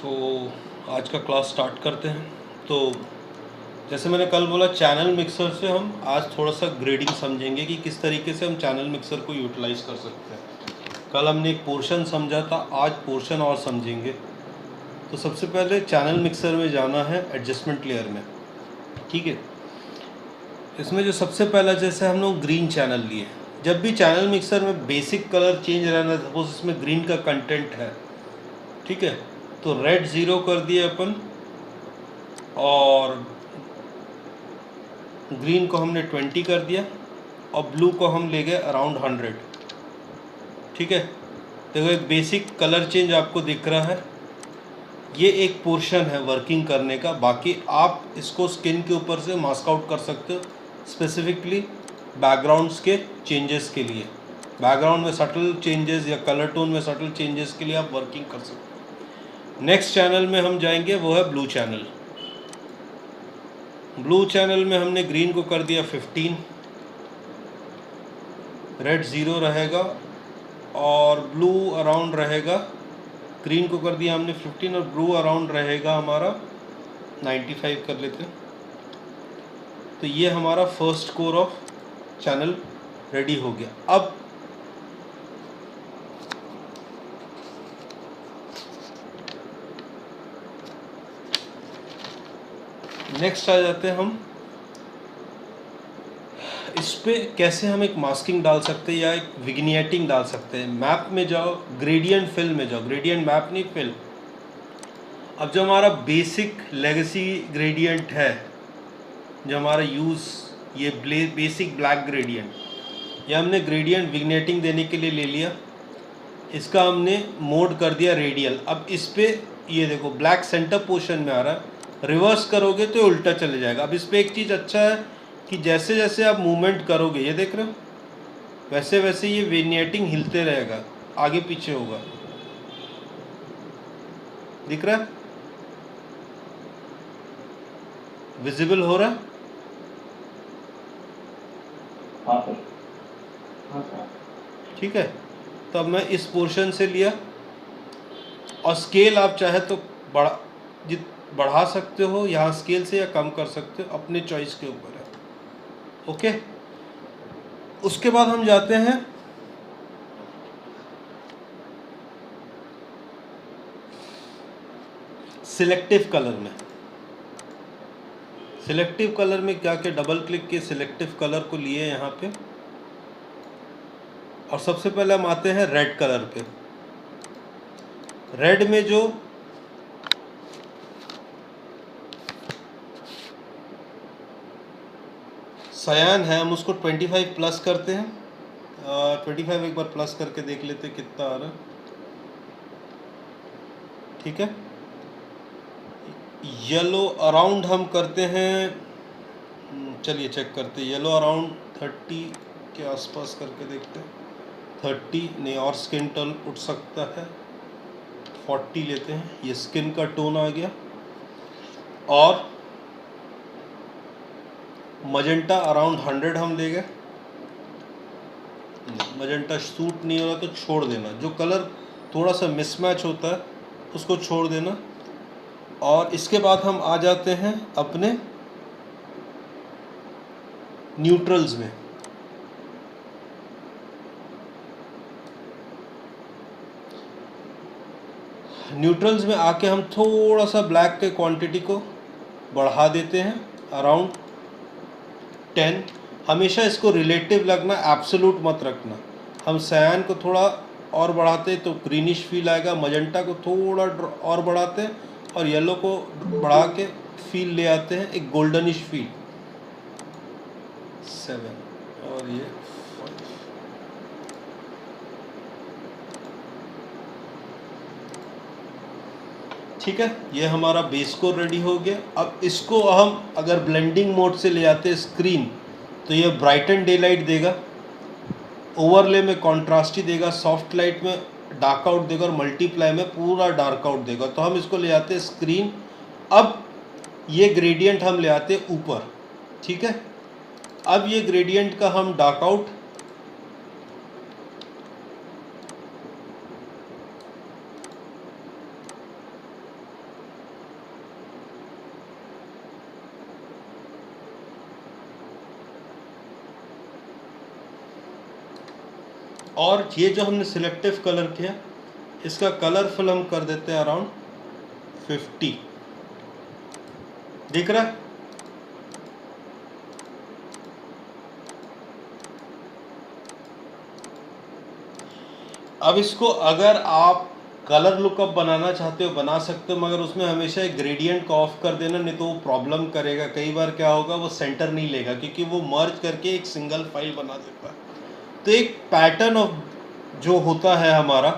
तो आज का क्लास स्टार्ट करते हैं। तो जैसे मैंने कल बोला, चैनल मिक्सर से हम आज थोड़ा सा ग्रेडिंग समझेंगे कि किस तरीके से हम चैनल मिक्सर को यूटिलाइज कर सकते हैं। कल हमने एक पोर्शन समझा था, आज पोर्शन और समझेंगे। तो सबसे पहले चैनल मिक्सर में जाना है एडजस्टमेंट लेयर में, ठीक है। इसमें जो सबसे पहला, जैसे हम लोग ग्रीन चैनल लिए, जब भी चैनल मिक्सर में बेसिक कलर चेंज रहना, सपोज इसमें ग्रीन का कंटेंट है, ठीक है, तो रेड 0 कर दिए अपन और ग्रीन को हमने 20 कर दिया और ब्लू को हम ले गए अराउंड 100, ठीक है। देखो एक बेसिक कलर चेंज आपको दिख रहा है। ये एक पोर्शन है वर्किंग करने का, बाकी आप इसको स्किन के ऊपर से मास्क आउट कर सकते हो, स्पेसिफिकली बैकग्राउंड्स के चेंजेस के लिए। बैकग्राउंड में सटल चेंजेस या कलर टोन में सटल चेंजेस के लिए आप वर्किंग कर सकते हो। नेक्स्ट चैनल में हम जाएंगे, वो है ब्लू चैनल। ब्लू चैनल में हमने ग्रीन को कर दिया 15, रेड 0 रहेगा और ब्लू अराउंड रहेगा। ग्रीन को कर दिया हमने 15 और ब्लू अराउंड रहेगा हमारा 95 कर लेते हैं। तो ये हमारा first core of channel ready हो गया। अब नेक्स्ट आ जाते हैं हम इस पे, कैसे हम एक मास्किंग डाल सकते हैं या एक विग्नेटिंग डाल सकते हैं। मैप में जाओ, ग्रेडियंट फिल में जाओ, ग्रेडियंट मैप नहीं, फिल। अब जो हमारा बेसिक लेगेसी ग्रेडियंट है, जो हमारा यूज़, ये बेसिक ब्लैक ग्रेडियंट, ये हमने ग्रेडियंट विग्नेटिंग देने के लिए ले लिया। इसका हमने मोड कर दिया रेडियल। अब इस पे ये देखो ब्लैक सेंटर पोर्शन में आ रहा है, रिवर्स करोगे तो उल्टा चले जाएगा। अब इस पे एक चीज़ अच्छा है कि जैसे जैसे आप मूवमेंट करोगे, ये देख रहे हो, वैसे वैसे ये विग्नेटिंग हिलते रहेगा, आगे पीछे होगा, दिख रहा है, विजिबल हो रहा है। हाँ सर, हाँ सर। ठीक है। तो अब मैं इस पोर्शन से लिया और स्केल आप चाहे तो बढ़ा सकते हो यहाँ स्केल से, या कम कर सकते हो, अपने चॉइस के ऊपर है। ओके। उसके बाद हम जाते हैं सिलेक्टिव कलर में। सिलेक्टिव कलर में क्या क्या, डबल क्लिक के सिलेक्टिव कलर को लिए यहाँ पे, और सबसे पहले हम आते हैं रेड कलर पे। रेड में जो सयान है, हम उसको 25 प्लस करते हैं। 25 एक बार प्लस करके देख लेते कितना आ रहा है, ठीक है। येलो अराउंड हम करते हैं, चलिए चेक करते हैं, येलो अराउंड 30 के आसपास करके देखते हैं। 30 नहीं, और स्किन टोन उठ सकता है, 40 लेते हैं, ये स्किन का टोन आ गया। और मजेंटा अराउंड 100 हम ले गए। मजेंटा सूट नहीं हो रहा तो छोड़ देना, जो कलर थोड़ा सा मिसमैच होता है उसको छोड़ देना। और इसके बाद हम आ जाते हैं अपने न्यूट्रल्स में। न्यूट्रल्स में आके हम थोड़ा सा ब्लैक के क्वांटिटी को बढ़ा देते हैं अराउंड 10। हमेशा इसको रिलेटिव लगना, एब्सोल्यूट मत रखना। हम सयान को थोड़ा और बढ़ाते तो ग्रीनिश फील आएगा, मजेंटा को थोड़ा और बढ़ाते हैं और येलो को बढ़ा के फील ले आते हैं, एक गोल्डनिश फील। 7 और ये 5। ठीक है, ये हमारा बेस कोर रेडी हो गया। अब इसको हम अगर ब्लेंडिंग मोड से ले आते हैं स्क्रीन, तो ये ब्राइटन डे लाइट देगा, ओवरले में कॉन्ट्रास्टी देगा, सॉफ्ट लाइट में डार्क आउट देगा और मल्टीप्लाई में पूरा डार्क आउट देगा। तो हम इसको ले आते हैं स्क्रीन। अब ये ग्रेडियंट हम ले आते हैं ऊपर, ठीक है। अब ये ग्रेडियंट का हम डार्क आउट और ये जो हमने सिलेक्टिव कलर किया, इसका कलर फिल हम कर देते हैं अराउंड 50। दिख रहा है? अब इसको अगर आप कलर लुकअप बनाना चाहते हो बना सकते हो, मगर उसमें हमेशा एक ग्रेडियंट को ऑफ कर देना, नहीं तो वो प्रॉब्लम करेगा। कई बार क्या होगा, वो सेंटर नहीं लेगा क्योंकि वो मर्ज करके एक सिंगल फाइल बना देता है। तो एक पैटर्न ऑफ जो होता है हमारा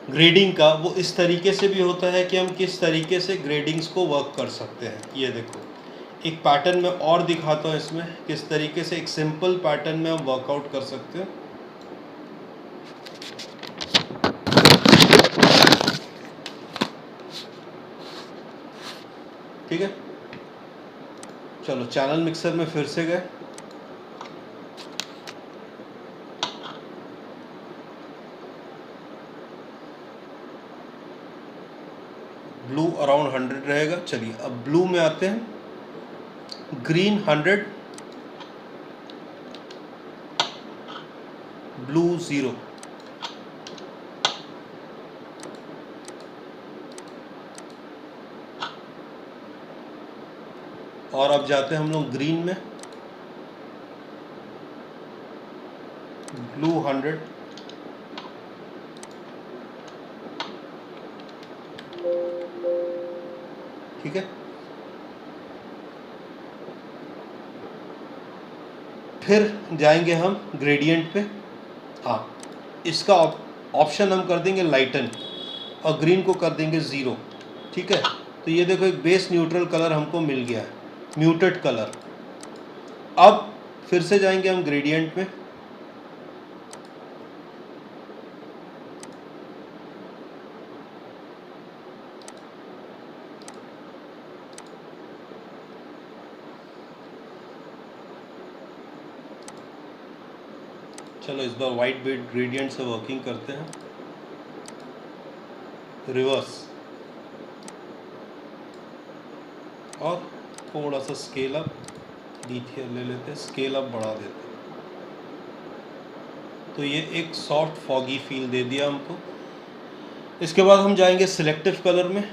ग्रेडिंग का, वो इस तरीके से भी होता है कि हम किस तरीके से ग्रेडिंग्स को वर्क कर सकते हैं। ये देखो, एक पैटर्न में और दिखाता हूँ इसमें किस तरीके से एक सिंपल पैटर्न में हम वर्कआउट कर सकते हैं। ठीक है, चलो चैनल मिक्सर में फिर से गए। ब्लू अराउंड 100 रहेगा। चलिए अब ब्लू में आते हैं। Green 100, blue 0। और अब जाते हैं हम लोग ग्रीन में। ब्लू 100, ठीक है। फिर जाएंगे हम ग्रेडियंट पे। हाँ, इसका ऑप्शन हम कर देंगे लाइटन और ग्रीन को कर देंगे 0। ठीक है, तो ये देखो एक बेस न्यूट्रल कलर हमको मिल गया है, म्यूटेड कलर। अब फिर से जाएंगे हम ग्रेडियंट में। चलो इस बार वाइट बेड ग्रेडियंट से वर्किंग करते हैं। रिवर्स, और थोड़ा सा स्केल अप, डीटीएल ले लेते हैं, स्केल अप बढ़ा देते हैं। तो ये एक सॉफ्ट फॉगी फील दे दिया हमको। इसके बाद हम जाएंगे सिलेक्टिव कलर में।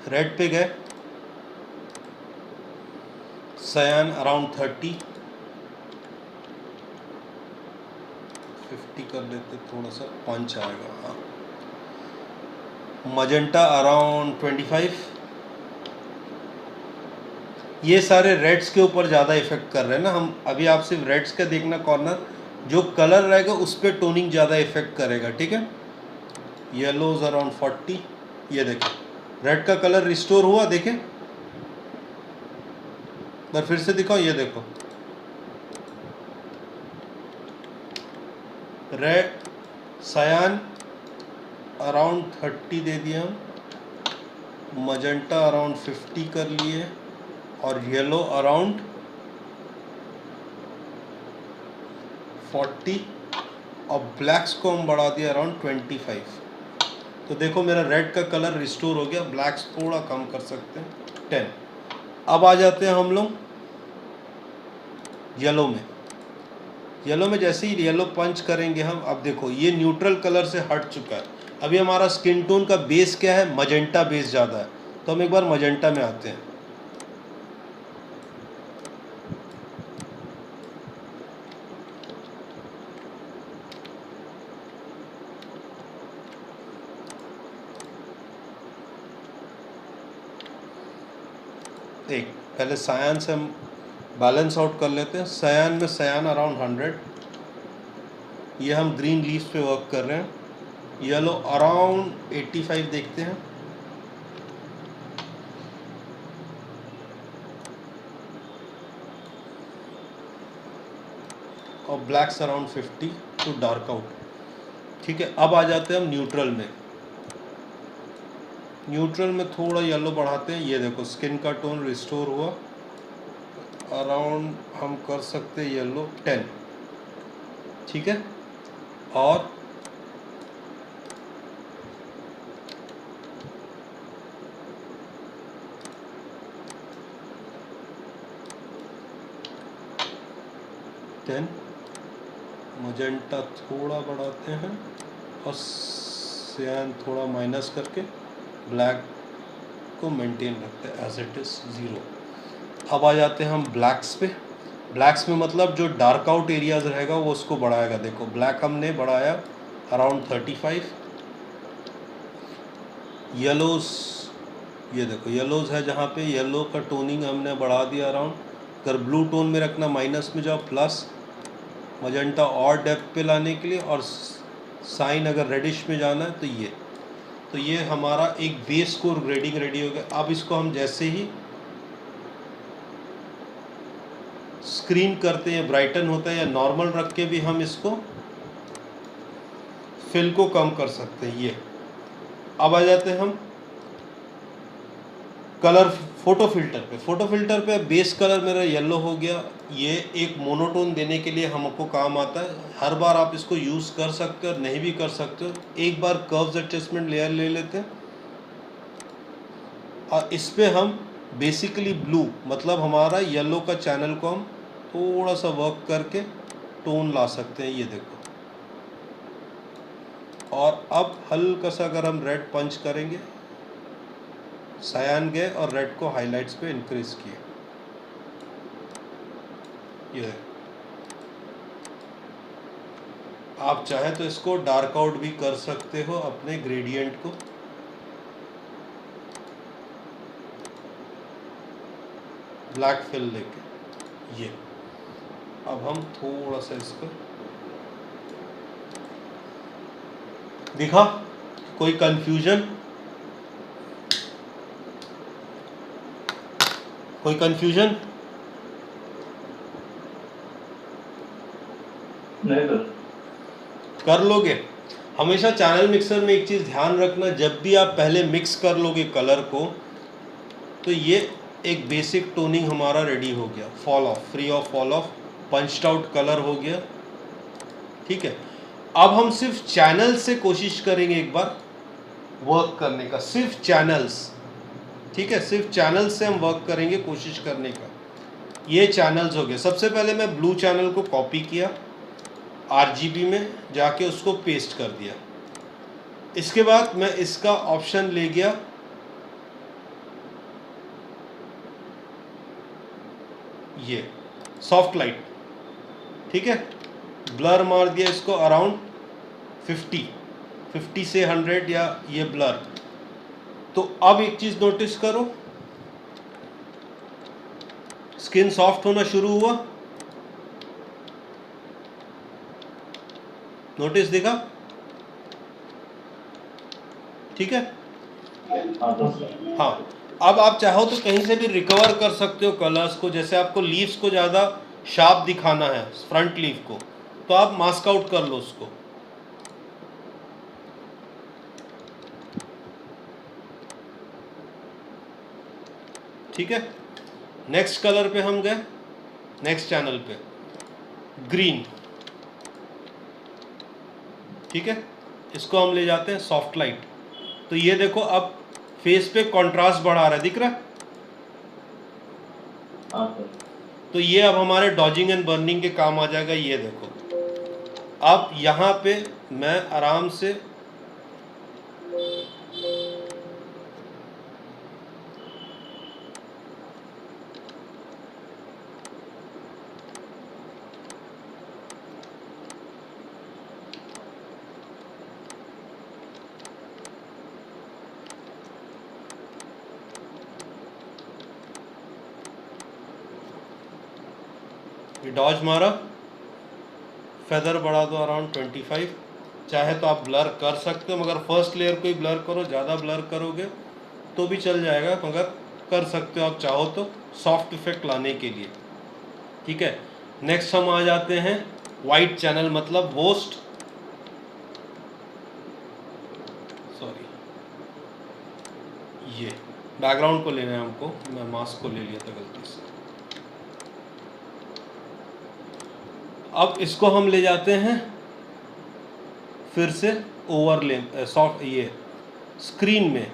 रेड पे गए, सयान अराउंड 30, 50 कर लेते, थोड़ा सा पंच आएगा। हाँ, मजेंटा अराउंड 25। ये सारे रेड्स के ऊपर ज़्यादा इफेक्ट कर रहे हैं ना हम। अभी आप सिर्फ रेड्स का देखना, कॉर्नर जो कलर रहेगा उस पर टोनिंग ज़्यादा इफेक्ट करेगा। ठीक है, येलोज अराउंड 40। ये देखें, रेड का कलर रिस्टोर हुआ, देखें। पर फिर से दिखाओ, ये देखो रेड सयान अराउंड 30 दे दिया हम, मजेंटा अराउंड 50 कर लिए, और येलो अराउंड 40, और ब्लैक्स को हम बढ़ा दिया अराउंड 25। तो देखो मेरा रेड का कलर रिस्टोर हो गया, ब्लैक्स थोड़ा कम कर सकते हैं 10। अब आ जाते हैं हम लोग येलो में। येलो में जैसे ही येलो पंच करेंगे हम, अब देखो ये न्यूट्रल कलर से हट चुका है। अभी हमारा स्किन टोन का बेस क्या है, मजेंटा बेस ज़्यादा है। तो हम एक बार मजेंटा में आते हैं। एक पहले सयान से हम बैलेंस आउट कर लेते हैं। सयान में सयान अराउंड 100, ये हम ग्रीन लीव्स पे वर्क कर रहे हैं। येलो अराउंड 85 देखते हैं, और blacks around 50 to dark out. ठीक है, अब आ जाते हैं हम न्यूट्रल में। न्यूट्रल में थोड़ा येलो बढ़ाते हैं। ये देखो स्किन का टोन रिस्टोर हुआ, अराउंड हम कर सकते हैं येलो 10। ठीक है, और 10, मजेंटा थोड़ा बढ़ाते हैं और सियान थोड़ा माइनस करके ब्लैक को मेंटेन रखते हैं एज इट इज़ 0। अब आ जाते हैं हम ब्लैक्स पे। ब्लैक्स में मतलब जो डार्क आउट एरियाज रहेगा वो उसको बढ़ाएगा। देखो ब्लैक हमने बढ़ाया अराउंड 35। येलोज, ये देखो येलोज है जहाँ पे येलो का टोनिंग हमने बढ़ा दिया अराउंड। अगर ब्लू टोन में रखना माइनस में जाओ प्लस, मजेंटा और डेप्थ पे लाने के लिए, और साइन अगर रेडिश में जाना है तो ये हमारा एक बेस को ग्रेडिंग रेडी हो गया। अब इसको हम जैसे ही स्क्रीन करते हैं, ब्राइटन होता है या नॉर्मल रख के भी हम इसको फिल को कम कर सकते हैं। ये अब आ जाते हैं हम कलर फोटो फिल्टर पे। फोटो फिल्टर पे बेस कलर मेरा येलो हो गया। ये एक मोनोटोन देने के लिए हमको काम आता है। हर बार आप इसको यूज़ कर सकते हो और नहीं भी कर सकते हो। एक बार कर्व्स एडजस्टमेंट लेयर ले लेते हैं और इस पे हम बेसिकली ब्लू मतलब हमारा येलो का चैनल को हम थोड़ा सा वर्क करके टोन ला सकते हैं। ये देखो, और अब हल्का सा अगर हम रेड पंच करेंगे, सायान गए और रेड को हाइलाइट्स पे इंक्रीज किए। ये आप चाहे तो इसको डार्क आउट भी कर सकते हो अपने ग्रेडियंट को। ब्लैक फिल लेके ये अब हम थोड़ा सा इसको दिखा। कोई कंफ्यूजन? कोई कंफ्यूजन? नहीं सर। कर लोगे। हमेशा चैनल मिक्सर में एक चीज़ ध्यान रखना, जब भी आप पहले मिक्स कर लोगे कलर को तो ये एक बेसिक टोनिंग हमारा रेडी हो गया। Fall of, free of fall of, punched out colour हो गया। ठीक है, अब हम सिर्फ चैनल से कोशिश करेंगे एक बार वर्क करने का, सिर्फ चैनल्स। ठीक है, सिर्फ चैनल्स से हम वर्क करेंगे कोशिश करने का। ये चैनल्स हो गए। सबसे पहले मैं ब्लू चैनल को कॉपी किया, RGB में जाके उसको पेस्ट कर दिया। इसके बाद मैं इसका ऑप्शन ले गया ये सॉफ्ट लाइट। ठीक है, ब्लर मार दिया इसको अराउंड 50 से 100 या ये ब्लर। तो अब एक चीज नोटिस करो, स्किन सॉफ्ट होना शुरू हुआ। नोटिस दिखा? ठीक है। हाँ, अब आप चाहो तो कहीं से भी रिकवर कर सकते हो कलर्स को। जैसे आपको लीव्स को ज़्यादा शार्प दिखाना है, फ्रंट लीफ को, तो आप मास्क आउट कर लो उसको। ठीक है, नेक्स्ट कलर पे हम गए, नेक्स्ट चैनल पे ग्रीन। ठीक है, इसको हम ले जाते हैं सॉफ्ट लाइट। तो ये देखो अब फेस पे कंट्रास्ट बढ़ा रहा है, दिख रहा है? तो ये अब हमारे डॉजिंग एंड बर्निंग के काम आ जाएगा। ये देखो, अब यहाँ पे मैं आराम से डॉज मारा, फेदर बढ़ा दो अराउंड 25। चाहे तो आप ब्लर कर सकते हो, मगर फर्स्ट लेयर को ही ब्लर करो। ज़्यादा ब्लर करोगे तो भी चल जाएगा, मगर कर सकते हो आप चाहो तो सॉफ्ट इफेक्ट लाने के लिए। ठीक है, नेक्स्ट हम आ जाते हैं वाइट चैनल मतलब वोस्ट, सॉरी ये बैकग्राउंड को लेना है हमको, मैं मास्क को ले लिया था गलती से। अब इसको हम ले जाते हैं फिर से ओवरले सॉफ्ट ये स्क्रीन में,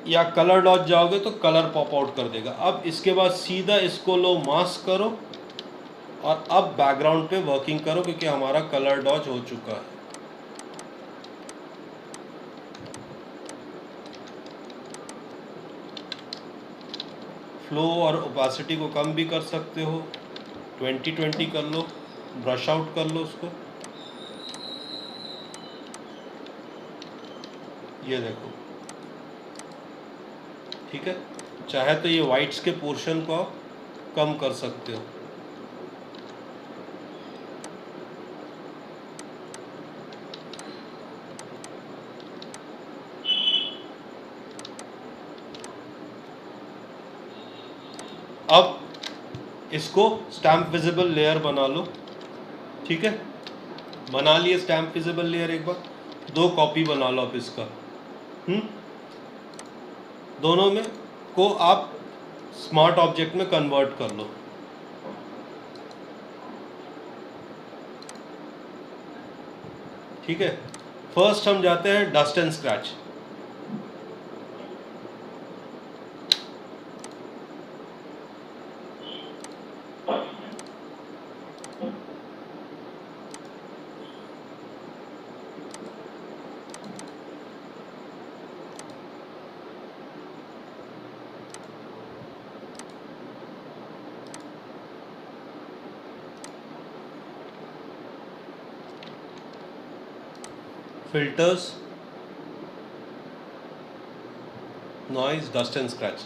या कलर डॉट जाओगे तो कलर पॉप आउट कर देगा। अब इसके बाद सीधा इसको लो, मास्क करो और अब बैकग्राउंड पे वर्किंग करो क्योंकि हमारा कलर डॉज हो चुका है। फ्लो और ओपेसिटी को कम भी कर सकते हो, 20-20 कर लो, ब्रश आउट कर लो उसको। ये देखो, ठीक है। चाहे तो ये वाइट्स के पोर्शन को आप कम कर सकते हो। अब इसको स्टैम्प विजिबल लेयर बना लो, ठीक है। बना लिए स्टैम्प विजिबल लेयर, एक बार 2 कॉपी बना लो आप इसका। दोनों में को आप स्मार्ट ऑब्जेक्ट में कन्वर्ट कर लो। ठीक है। फर्स्ट हम जाते हैं dust and scratch. Filters, noise, dust and scratch.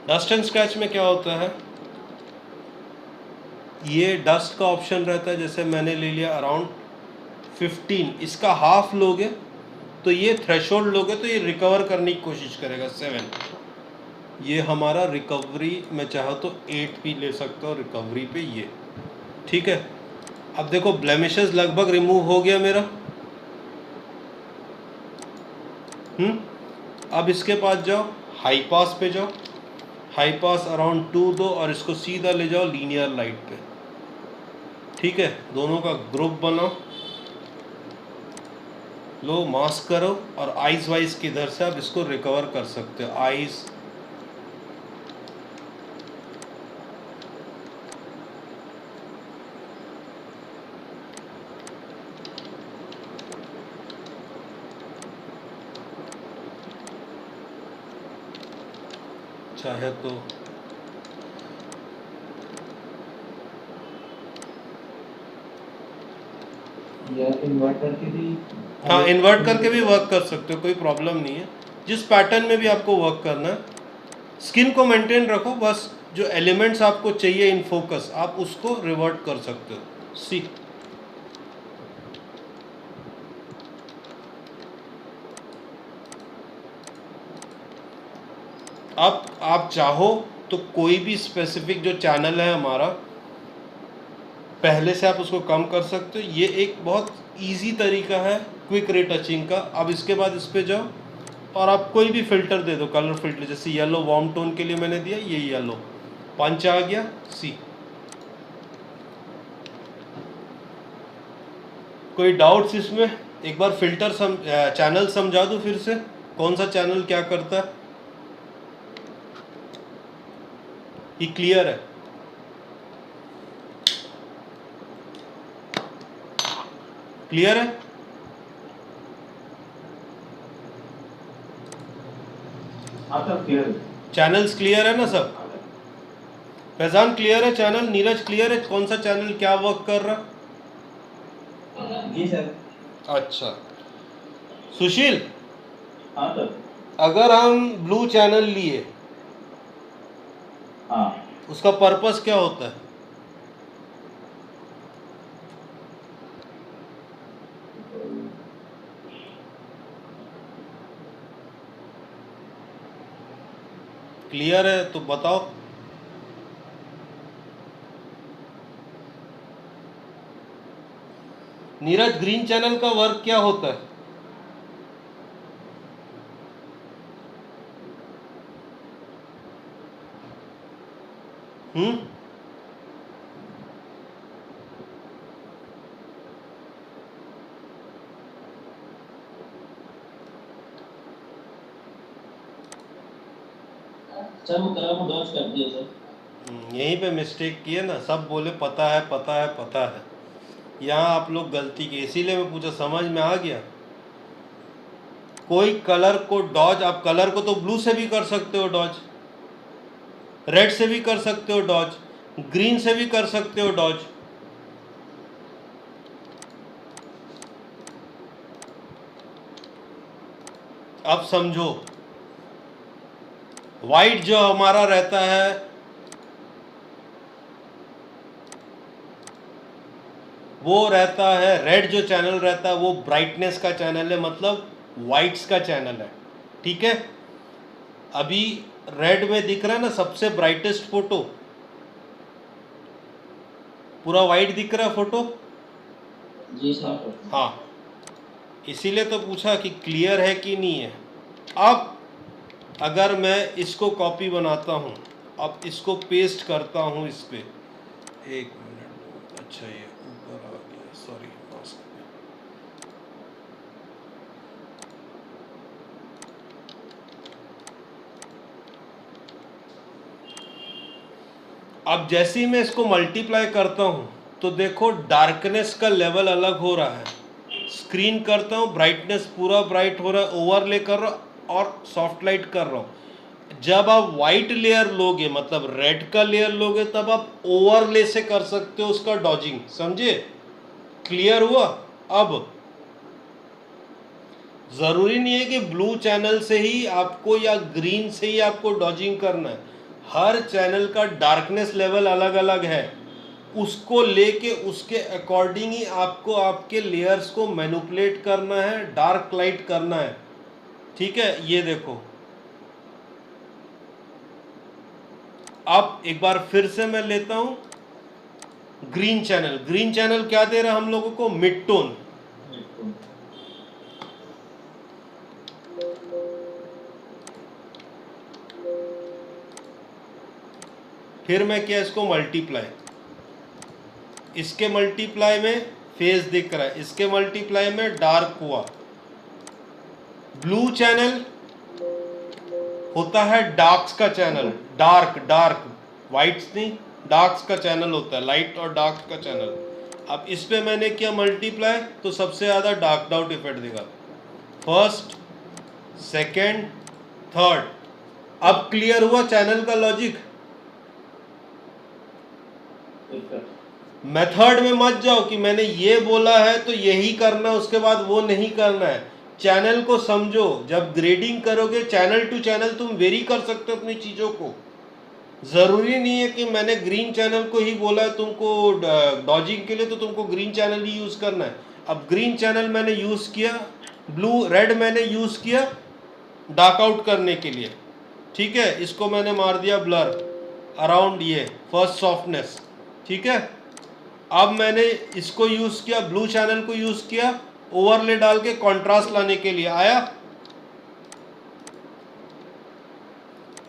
Dust and scratch में क्या होता है, ये डस्ट का ऑप्शन रहता है। जैसे मैंने ले लिया अराउंड 15, इसका हाफ लोगे तो ये थ्रेशोल्ड लोगे तो ये रिकवर करने की कोशिश करेगा 7। ये हमारा रिकवरी में चाहो तो 8 भी ले सकते हो रिकवरी पे ये, ठीक है। अब देखो ब्लेमिशेस लगभग रिमूव हो गया मेरा। अब इसके पास जाओ, हाई पास पे जाओ, हाई पास अराउंड 2 दो और इसको सीधा ले जाओ लीनियर लाइट पे, ठीक है। दोनों का ग्रुप बनाओ, लो मास्क करो और आइज वाइज किधर से आप इसको रिकवर कर सकते हो। आइज, चाहे तो या इन्वर्ट करके भी, हाँ इन्वर्ट करके भी वर्क कर सकते हो, कोई प्रॉब्लम नहीं है। जिस पैटर्न में भी आपको वर्क करना है, स्किन को मेंटेन रखो, बस जो एलिमेंट्स आपको चाहिए इन फोकस आप उसको रिवर्ट कर सकते हो। सी अब आप चाहो तो कोई भी स्पेसिफिक जो चैनल है हमारा पहले से आप उसको कम कर सकते हो। ये एक बहुत इजी तरीका है क्विक रिटचिंग का। अब इसके बाद इस पे जाओ और आप कोई भी फिल्टर दे दो, कलर फिल्टर, जैसे येलो वार्म टोन के लिए मैंने दिया ये येलो, पंच आ गया। सी कोई डाउट्स इसमें? एक बार फिल्टर चैनल समझा दूं फिर से, कौन सा चैनल क्या करता है? ये क्लियर है? क्लियर है? हाँ सर क्लियर है। चैनल्स क्लियर है ना सब? फैजान क्लियर है चैनल? नीरज क्लियर है कौन सा चैनल क्या वर्क कर रहा? जी सर। अच्छा सुशील, हाँ सर। अगर हम ब्लू चैनल लिए हाँ उसका पर्पस क्या होता है? क्लियर है तो बताओ। नीरज ग्रीन चैनल का वर्क क्या होता है? हम्म, सर वो कलर को डॉज कर दिया सर। यहीं पे मिस्टेक किए ना, सब बोले पता है पता है पता है, यहाँ आप लोग गलती की, इसीलिए मैं पूछा समझ में आ गया। कोई कलर को डॉज, आप कलर को तो ब्लू से भी कर सकते हो डॉज, रेड से भी कर सकते हो डॉज, ग्रीन से भी कर सकते हो डॉज। अब समझो, वाइट जो हमारा रहता है वो रहता है, रेड जो चैनल रहता है वो ब्राइटनेस का चैनल है, मतलब वाइट्स का चैनल है, ठीक है। अभी रेड में दिख रहा है ना सबसे ब्राइटेस्ट फोटो, पूरा वाइट दिख रहा है फोटो। जी सर। हाँ, इसीलिए तो पूछा कि क्लियर है कि नहीं है। अब अगर मैं इसको कॉपी बनाता हूँ, अब इसको पेस्ट करता हूँ इस पे, एक मिनट, अच्छा ये ऊपर आ गया, सॉरी मास्क पे। अब जैसे ही मैं इसको मल्टीप्लाई करता हूँ तो देखो डार्कनेस का लेवल अलग हो रहा है। स्क्रीन करता हूँ, ब्राइटनेस पूरा ब्राइट हो रहा है, ओवरले कर रहा हूँ और सॉफ्ट लाइट कर रहा हूँ। जब आप वाइट लेयर लोगे, मतलब रेड का लेयर लोगे, तब आप ओवरले से कर सकते हो उसका डॉजिंग, समझे? क्लियर हुआ? अब जरूरी नहीं है कि ब्लू चैनल से ही आपको या ग्रीन से ही आपको डॉजिंग करना है। हर चैनल का डार्कनेस लेवल अलग अलग है, उसको लेके उसके अकॉर्डिंग ही आपको आपके लेयर्स को मैनिपुलेट करना है, डार्क लाइट करना है, ठीक है। ये देखो, अब एक बार फिर से मैं लेता हूं ग्रीन चैनल। ग्रीन चैनल क्या दे रहा है हम लोगों को? Mid tone. फिर मैं किया इसको मल्टीप्लाई, इसके मल्टीप्लाई में फेस दिख रहा है, इसके मल्टीप्लाई में डार्क हुआ। ब्लू चैनल होता है डार्क्स का चैनल, डार्क डार्क, वाइट्स नहीं, डार्क्स का चैनल होता है, लाइट और डार्क का चैनल। अब इस पे मैंने किया मल्टीप्लाई तो सबसे ज़्यादा डार्क आउट इफेक्ट देगा, फर्स्ट सेकेंड थर्ड। अब क्लियर हुआ चैनल का लॉजिक? मेथड में मत जाओ कि मैंने ये बोला है तो यही करना है, उसके बाद वो नहीं करना है। चैनल को समझो, जब ग्रेडिंग करोगे चैनल टू चैनल तुम वेरी कर सकते हो अपनी चीज़ों को। ज़रूरी नहीं है कि मैंने ग्रीन चैनल को ही बोला है तुमको डॉजिंग के लिए तो तुमको ग्रीन चैनल ही यूज़ करना है। अब ग्रीन चैनल मैंने यूज़ किया, ब्लू रेड मैंने यूज़ किया डार्क आउट करने के लिए, ठीक है। इसको मैंने मार दिया ब्लर अराउंड ये फर्स्ट सॉफ्टनेस, ठीक है। अब मैंने इसको यूज़ किया, ब्लू चैनल को यूज़ किया ओवरले डाल के कंट्रास्ट लाने के लिए, आया।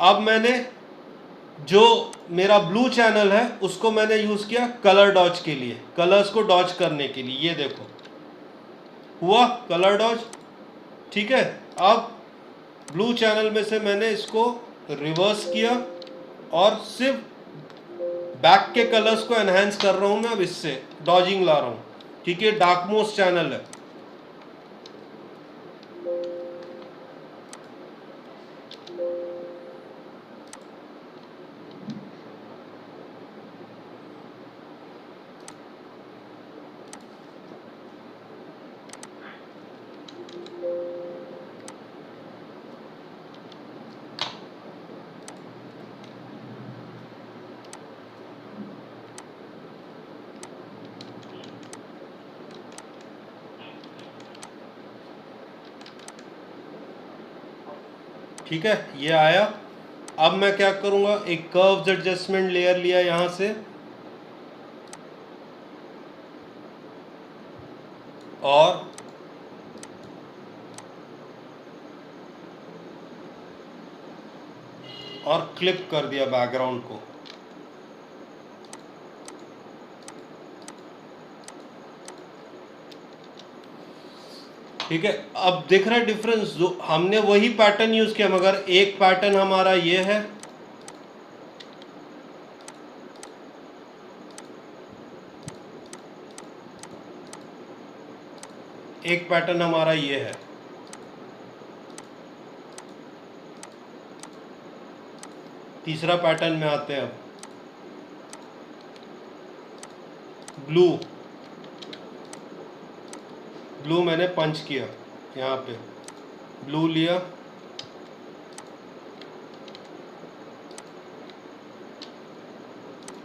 अब मैंने जो मेरा ब्लू चैनल है उसको मैंने यूज़ किया कलर डॉज के लिए, कलर्स को डॉज करने के लिए। ये देखो हुआ कलर डॉज, ठीक है। अब ब्लू चैनल में से मैंने इसको रिवर्स किया और सिर्फ बैक के कलर्स को एनहेंस कर रहा हूं मैं, अब इससे डॉजिंग ला रहा हूं, ठीक है। डार्क मोस्ट चैनल है, ठीक है। ये आया। अब मैं क्या करूंगा, एक कर्व्स एडजस्टमेंट लेयर लिया यहां से और क्लिप कर दिया बैकग्राउंड को, ठीक है। अब देख रहा है डिफरेंस, जो हमने वही पैटर्न यूज किया मगर एक पैटर्न हमारा ये है एक पैटर्न हमारा ये है। तीसरा पैटर्न में आते हैं अब। ब्लू, ब्लू मैंने पंच किया यहाँ पे, ब्लू लिया,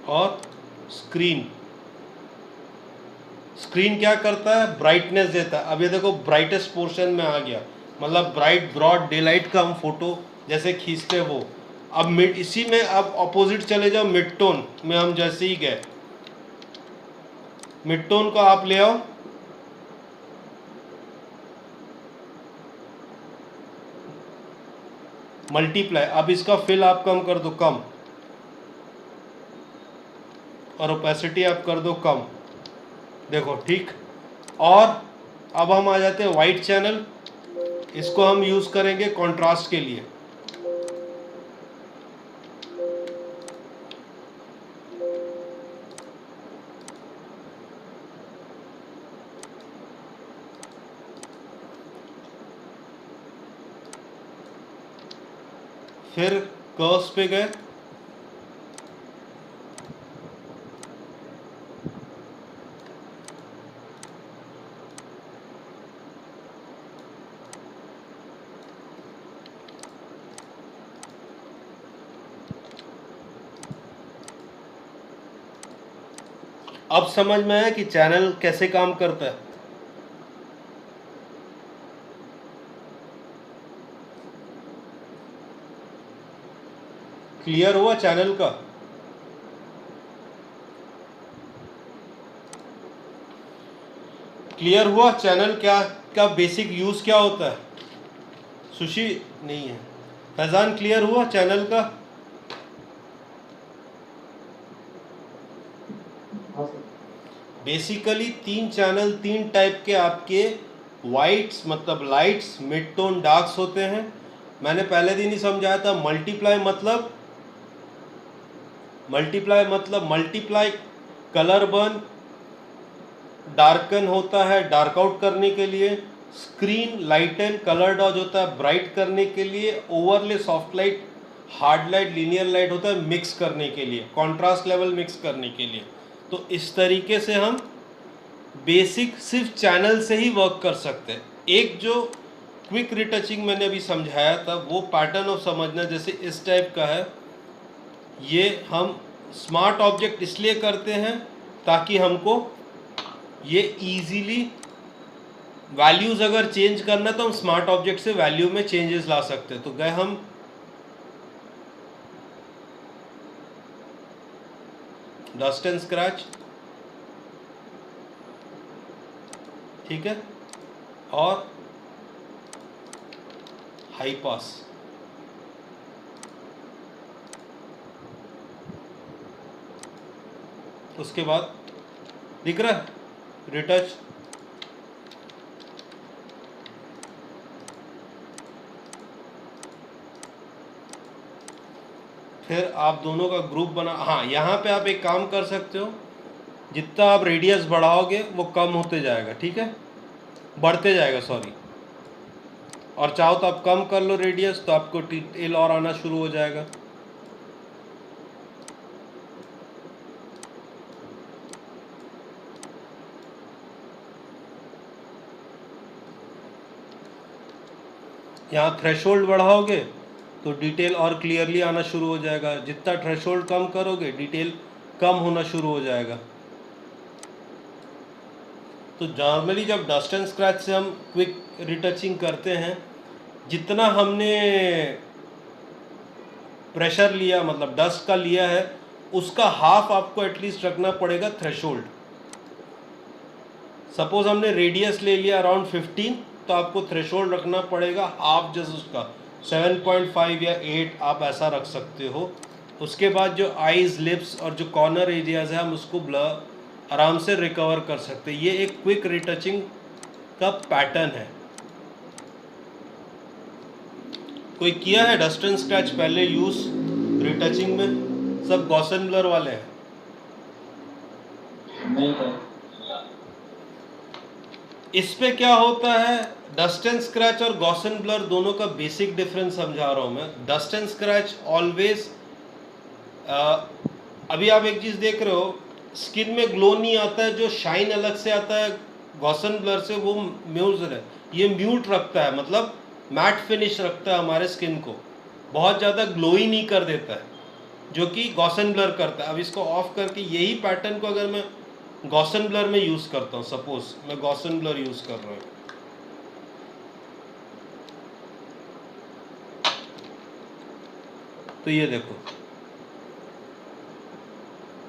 और स्क्रीन, स्क्रीन क्या करता है, ब्राइटनेस देता है। अब ये देखो ब्राइटेस्ट पोर्शन में आ गया, मतलब ब्राइट ब्रॉड डे लाइट का हम फोटो जैसे खींचते वो। अब मिड, इसी में अब ऑपोजिट चले जाओ, मिड टोन में हम जैसे ही गए, मिड टोन को आप ले आओ, मल्टीप्लाई। अब इसका फिल आप कम कर दो, कम, और ओपेसिटी आप कर दो कम, देखो ठीक। और अब हम आ जाते हैं वाइट चैनल, इसको हम यूज करेंगे कंट्रास्ट के लिए। फिर कर्व्स पे गए, अब समझ में आया कि चैनल कैसे काम करता है। क्लियर हुआ चैनल का? क्लियर हुआ चैनल क्या का बेसिक यूज क्या होता है? सुशी नहीं है, फैजान क्लियर हुआ चैनल का? बेसिकली 3 चैनल, 3 टाइप के आपके वाइट्स मतलब लाइट्स, मिड टोन डार्क्स होते हैं। मैंने पहले दिन ही समझाया था, मल्टीप्लाई मतलब मल्टीप्लाई कलर बर्न, डार्कन होता है डार्क आउट करने के लिए, स्क्रीन लाइटन कलर डॉज होता है ब्राइट करने के लिए, overlay soft light, hard light, linear light होता है मिक्स करने के लिए, कॉन्ट्रास्ट लेवल मिक्स करने के लिए। तो इस तरीके से हम बेसिक सिर्फ चैनल से ही वर्क कर सकते हैं। एक जो क्विक रिटचिंग मैंने अभी समझाया था वो पैटर्न ऑफ समझना, जैसे इस टाइप का है, ये हम स्मार्ट ऑब्जेक्ट इसलिए करते हैं ताकि हमको ये इजीली वैल्यूज़ अगर चेंज करना तो हम स्मार्ट ऑब्जेक्ट से वैल्यू में चेंजेस ला सकते हैं। तो गए हम डस्ट एंड स्क्रैच, ठीक है, और हाई पास, उसके बाद दिख रहा है रिटच, फिर आप दोनों का ग्रुप बना। हाँ, यहाँ पे आप एक काम कर सकते हो, जितना आप रेडियस बढ़ाओगे वो कम होते जाएगा, ठीक है, बढ़ते जाएगा सॉरी, और चाहो तो आप कम कर लो रेडियस तो आपको डिटेल और आना शुरू हो जाएगा। यहाँ थ्रेशोल्ड बढ़ाओगे तो डिटेल और क्लियरली आना शुरू हो जाएगा, जितना थ्रेशोल्ड कम करोगे डिटेल कम होना शुरू हो जाएगा। तो नॉर्मली जब डस्ट एंड स्क्रैच से हम क्विक रिटचिंग करते हैं, जितना हमने प्रेशर लिया मतलब डस्ट का लिया है उसका हाफ आपको एटलीस्ट रखना पड़ेगा थ्रेशोल्ड। सपोज हमने रेडियस ले लिया अराउंड 15, तो आपको थ्रेशोल्ड रखना पड़ेगा हाफ जस्ट उसका, 7.5 या 8 आप ऐसा रख सकते हो। उसके बाद जो आईज, लिप्स और जो कॉर्नर एरियाज है हम उसको ब्लर आराम से रिकवर कर सकते हैं। ये एक क्विक रिटचिंग का पैटर्न है। कोई किया है डस्ट एंड स्क्रैच पहले यूज रिटचिंग में? सब गॉसन ब्लर वाले हैं। नहीं कर। इस पे क्या होता है, डस्ट एंड स्क्रैच और गॉसन ब्लर दोनों का बेसिक डिफरेंस समझा रहा हूं मैं। डस्ट एंड स्क्रैच ऑलवेज, अभी आप एक चीज देख रहे हो, स्किन में ग्लो नहीं आता है, जो शाइन अलग से आता है गॉसन ब्लर से, वो म्यूज है, ये म्यूट रखता है, मतलब मैट फिनिश रखता है हमारे स्किन को, बहुत ज़्यादा ग्लोई नहीं कर देता है, जो कि गॉसन ब्लर करता है। अब इसको ऑफ करके यही पैटर्न को अगर मैं गॉसन ब्लर में यूज़ करता हूँ, सपोज मैं गॉसन ब्लर यूज़ कर रहा हूँ, तो ये देखो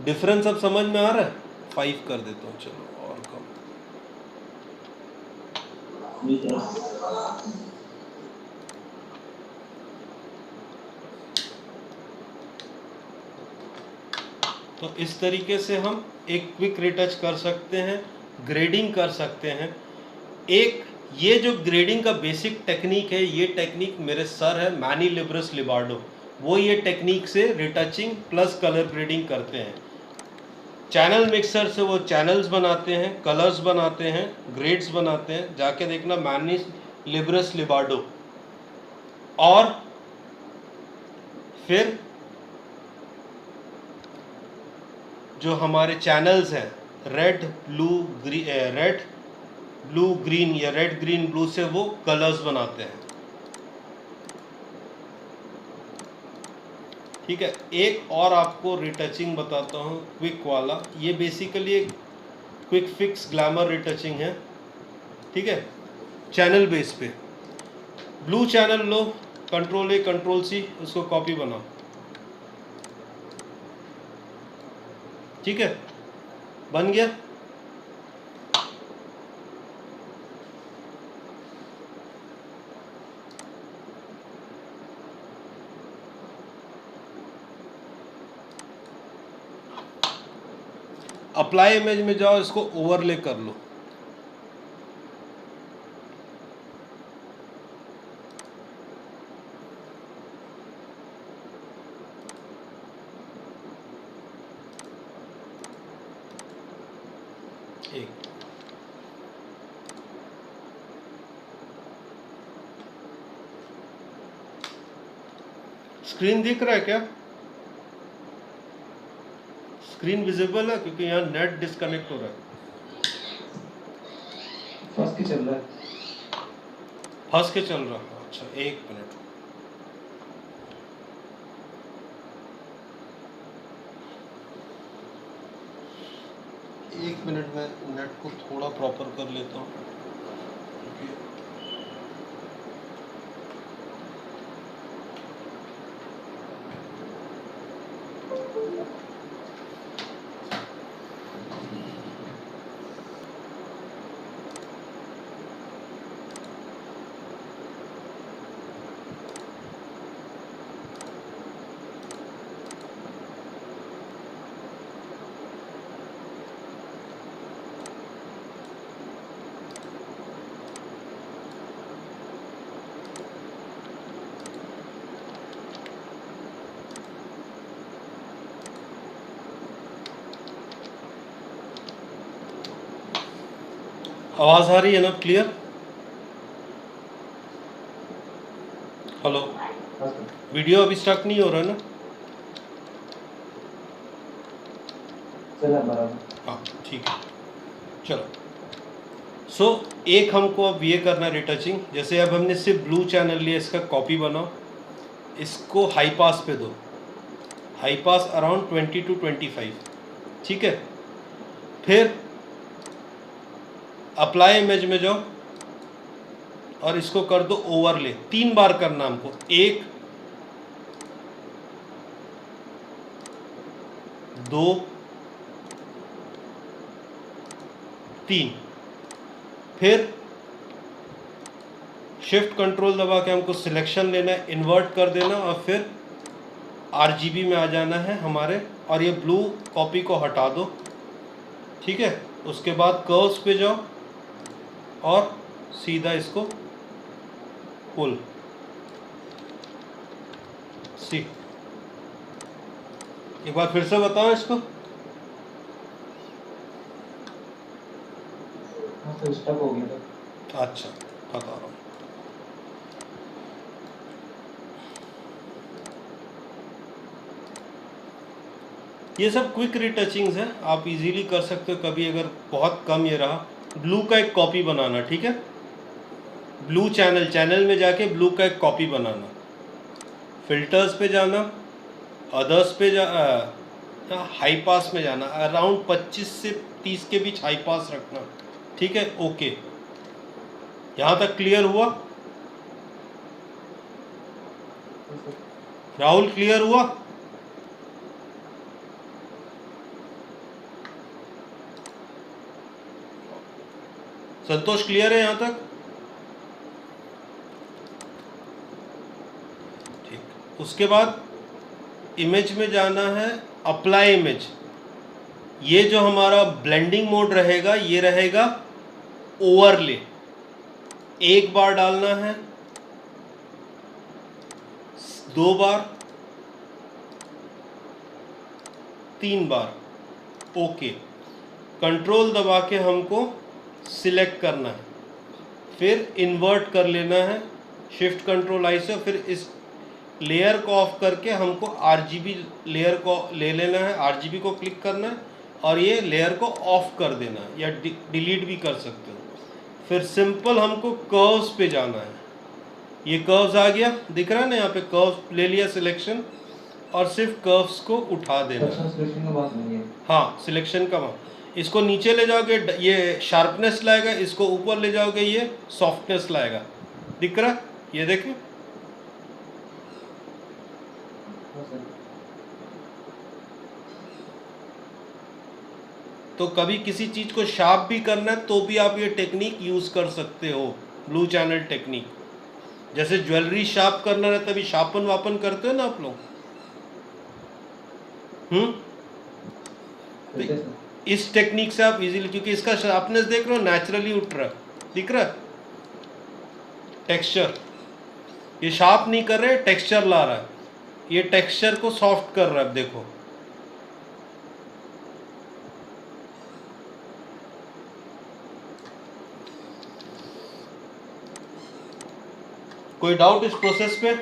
डिफरेंस अब समझ में आ रहा है। 5 कर देता हूँ, चलो और कम। ठीक है। तो इस तरीके से हम एक क्विक रिटच कर सकते हैं, ग्रेडिंग कर सकते हैं। एक ये जो ग्रेडिंग का बेसिक टेक्निक है, ये टेक्निक मेरे सर है मैनी लिब्रस लिबार्डो, वो ये टेक्निक से रिटचिंग प्लस कलर ग्रेडिंग करते हैं। चैनल मिक्सर से वो चैनल्स बनाते हैं, कलर्स बनाते हैं, ग्रेड्स बनाते हैं, जाके देखना मैनी लिब्रस लिबार्डो। और फिर जो हमारे चैनल्स हैं, रेड ब्लू ग्रीन या रेड ग्रीन ब्लू से वो कलर्स बनाते हैं। ठीक है, एक और आपको रिटचिंग बताता हूँ, क्विक वाला। ये बेसिकली एक क्विक फिक्स ग्लैमर रिटचिंग है, ठीक है, चैनल बेस पे। ब्लू चैनल लो, Ctrl+A Ctrl+C, उसको कॉपी बनाओ, ठीक है, बन गया। अप्लाई इमेज में जाओ, इसको ओवरले कर लो। एक स्क्रीन दिख रहा है क्या? स्क्रीन विजिबल है? क्योंकि यहाँ नेट डिस्कनेक्ट हो रहा है। फंस के चल रहा है। फंस के चल रहा है, अच्छा एक मिनट। एक मिनट में नेट को थोड़ा प्रॉपर कर लेता हूँ। आवाज आ रही है ना क्लियर? हेलो, वीडियो अभी स्टक नहीं हो रहा है ना? चला बराबर। हाँ ठीक है, चलो। सो एक हमको अब ये करना रिटचिंग, जैसे अब हमने सिर्फ ब्लू चैनल लिया, इसका कॉपी बनाओ, इसको हाई पास पे दो, हाई पास अराउंड 20 to 25, ठीक है। फिर अप्लाई इमेज में जाओ और इसको कर दो ओवरले। 3 बार करना हमको, 1 2 3। फिर शिफ्ट कंट्रोल दबा के हमको सिलेक्शन लेना है, इन्वर्ट कर देना और फिर RGB में आ जाना है हमारे, और ये ब्लू कॉपी को हटा दो, ठीक है। उसके बाद कर्व्स पे जाओ और सीधा इसको पुल सी। एक बार फिर से बताओ इसको। तो स्टक हो गया था। अच्छा बता रहा हूँ। ये सब क्विक रिटचिंग्स है, आप इजीली कर सकते हो। कभी अगर बहुत कम ये रहा, ब्लू का एक कॉपी बनाना, ठीक है। ब्लू चैनल में जाके ब्लू का एक कॉपी बनाना, फिल्टर्स पे जाना, अदर्स पे हाई पास में जाना, अराउंड 25 से 30 के बीच हाई पास रखना, ठीक है। ओके, यहाँ तक क्लियर हुआ? राहुल क्लियर हुआ? संतोष क्लियर है यहाँ तक? ठीक। उसके बाद इमेज में जाना है, अप्लाई इमेज। ये जो हमारा ब्लेंडिंग मोड रहेगा, ये रहेगा ओवरले। एक बार डालना है, 2 बार, 3 बार। ओके, कंट्रोल दबा के हमको सिलेक्ट करना है, फिर इन्वर्ट कर लेना है, शिफ्ट कंट्रोल आई से। फिर इस लेयर को ऑफ करके हमको आरजीबी लेयर को ले लेना है, आरजीबी को क्लिक करना है और ये लेयर को ऑफ कर देना है, या डिलीट भी कर सकते हो। फिर सिंपल हमको कर्व्स पे जाना है। ये कर्व्स आ गया, दिख रहा है ना यहाँ पे, कर्व्स ले लिया सिलेक्शन, और सिर्फ कर्व्स को उठा देना है। सिलेक्शन का बात नहीं है। हाँ, सिलेक्शन का बात। इसको नीचे ले जाओगे ये शार्पनेस लाएगा, इसको ऊपर ले जाओगे ये सॉफ्टनेस लाएगा। दिख रहा है? ये देखिए, तो कभी किसी चीज़ को शार्प भी करना है तो भी आप ये टेक्निक यूज़ कर सकते हो, ब्लू चैनल टेक्निक। जैसे ज्वेलरी शार्प करना रहता है, तभी शार्पन वापन करते हो ना आप लोग। तो इस टेक्निक से आप इजीली, क्योंकि इसका शार्पनेस देख रहे हो नेचुरली उठ रहा है, दिख रहा है टेक्सचर। ये शार्प नहीं कर रहे, टेक्सचर ला रहा है, ये टेक्सचर को सॉफ्ट कर रहा है। देखो, कोई डाउट इस प्रोसेस पे?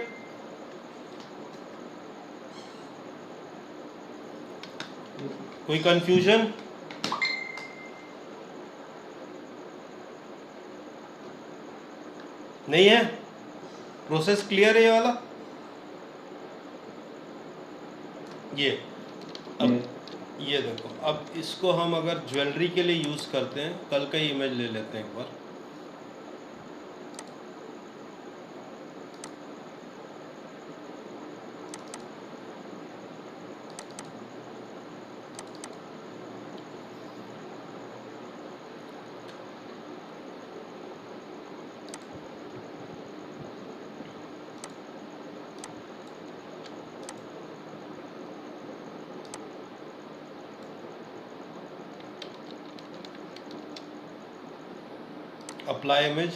कोई कंफ्यूजन? नहीं है? प्रोसेस क्लियर है ये वाला? ये अब ये देखो, अब इसको हम अगर ज्वेलरी के लिए यूज़ करते हैं, कल का ही इमेज ले लेते हैं एक बार। अप्लाई इमेज,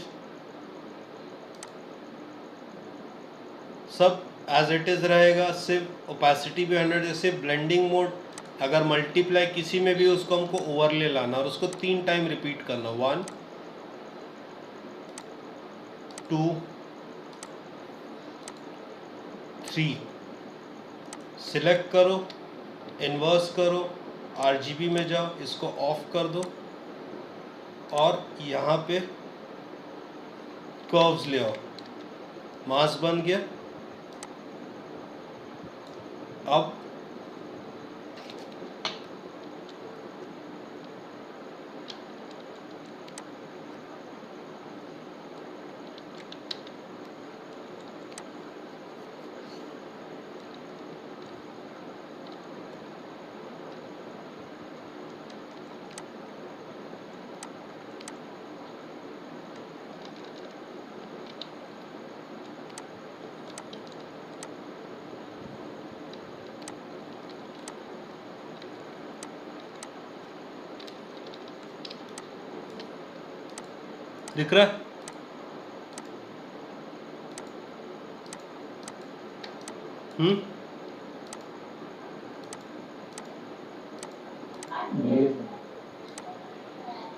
सब एज इट इज़ रहेगा, सिर्फ ओपेसिटी भी 100। जैसे ब्लेंडिंग मोड अगर मल्टीप्लाई किसी में भी, उसको हमको ओवरले लाना और उसको 3 टाइम रिपीट करना, 1 2 3। सिलेक्ट करो, इन्वर्स करो, आरजीबी में जाओ, इसको ऑफ कर दो और यहाँ पे कर्व्स ले आओ, मास्क बन गया। अब दिख रहा है?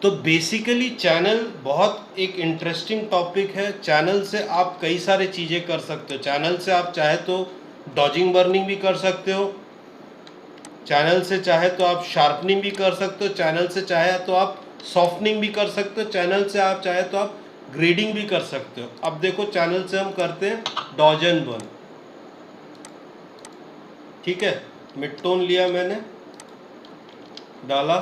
तो बेसिकली चैनल बहुत एक इंटरेस्टिंग टॉपिक है। चैनल से आप कई सारे चीज़ें कर सकते हो। चैनल से आप चाहे तो डॉजिंग बर्निंग भी कर सकते हो, चैनल से चाहे तो आप शार्पनिंग भी कर सकते हो, चैनल से चाहे तो आप सॉफ्टनिंग भी कर सकते हो, चैनल से आप चाहे तो आप ग्रेडिंग भी कर सकते हो। अब देखो चैनल से हम करते हैं डॉज एंड बर्न। ठीक है, मिड टोन लिया मैंने, डाला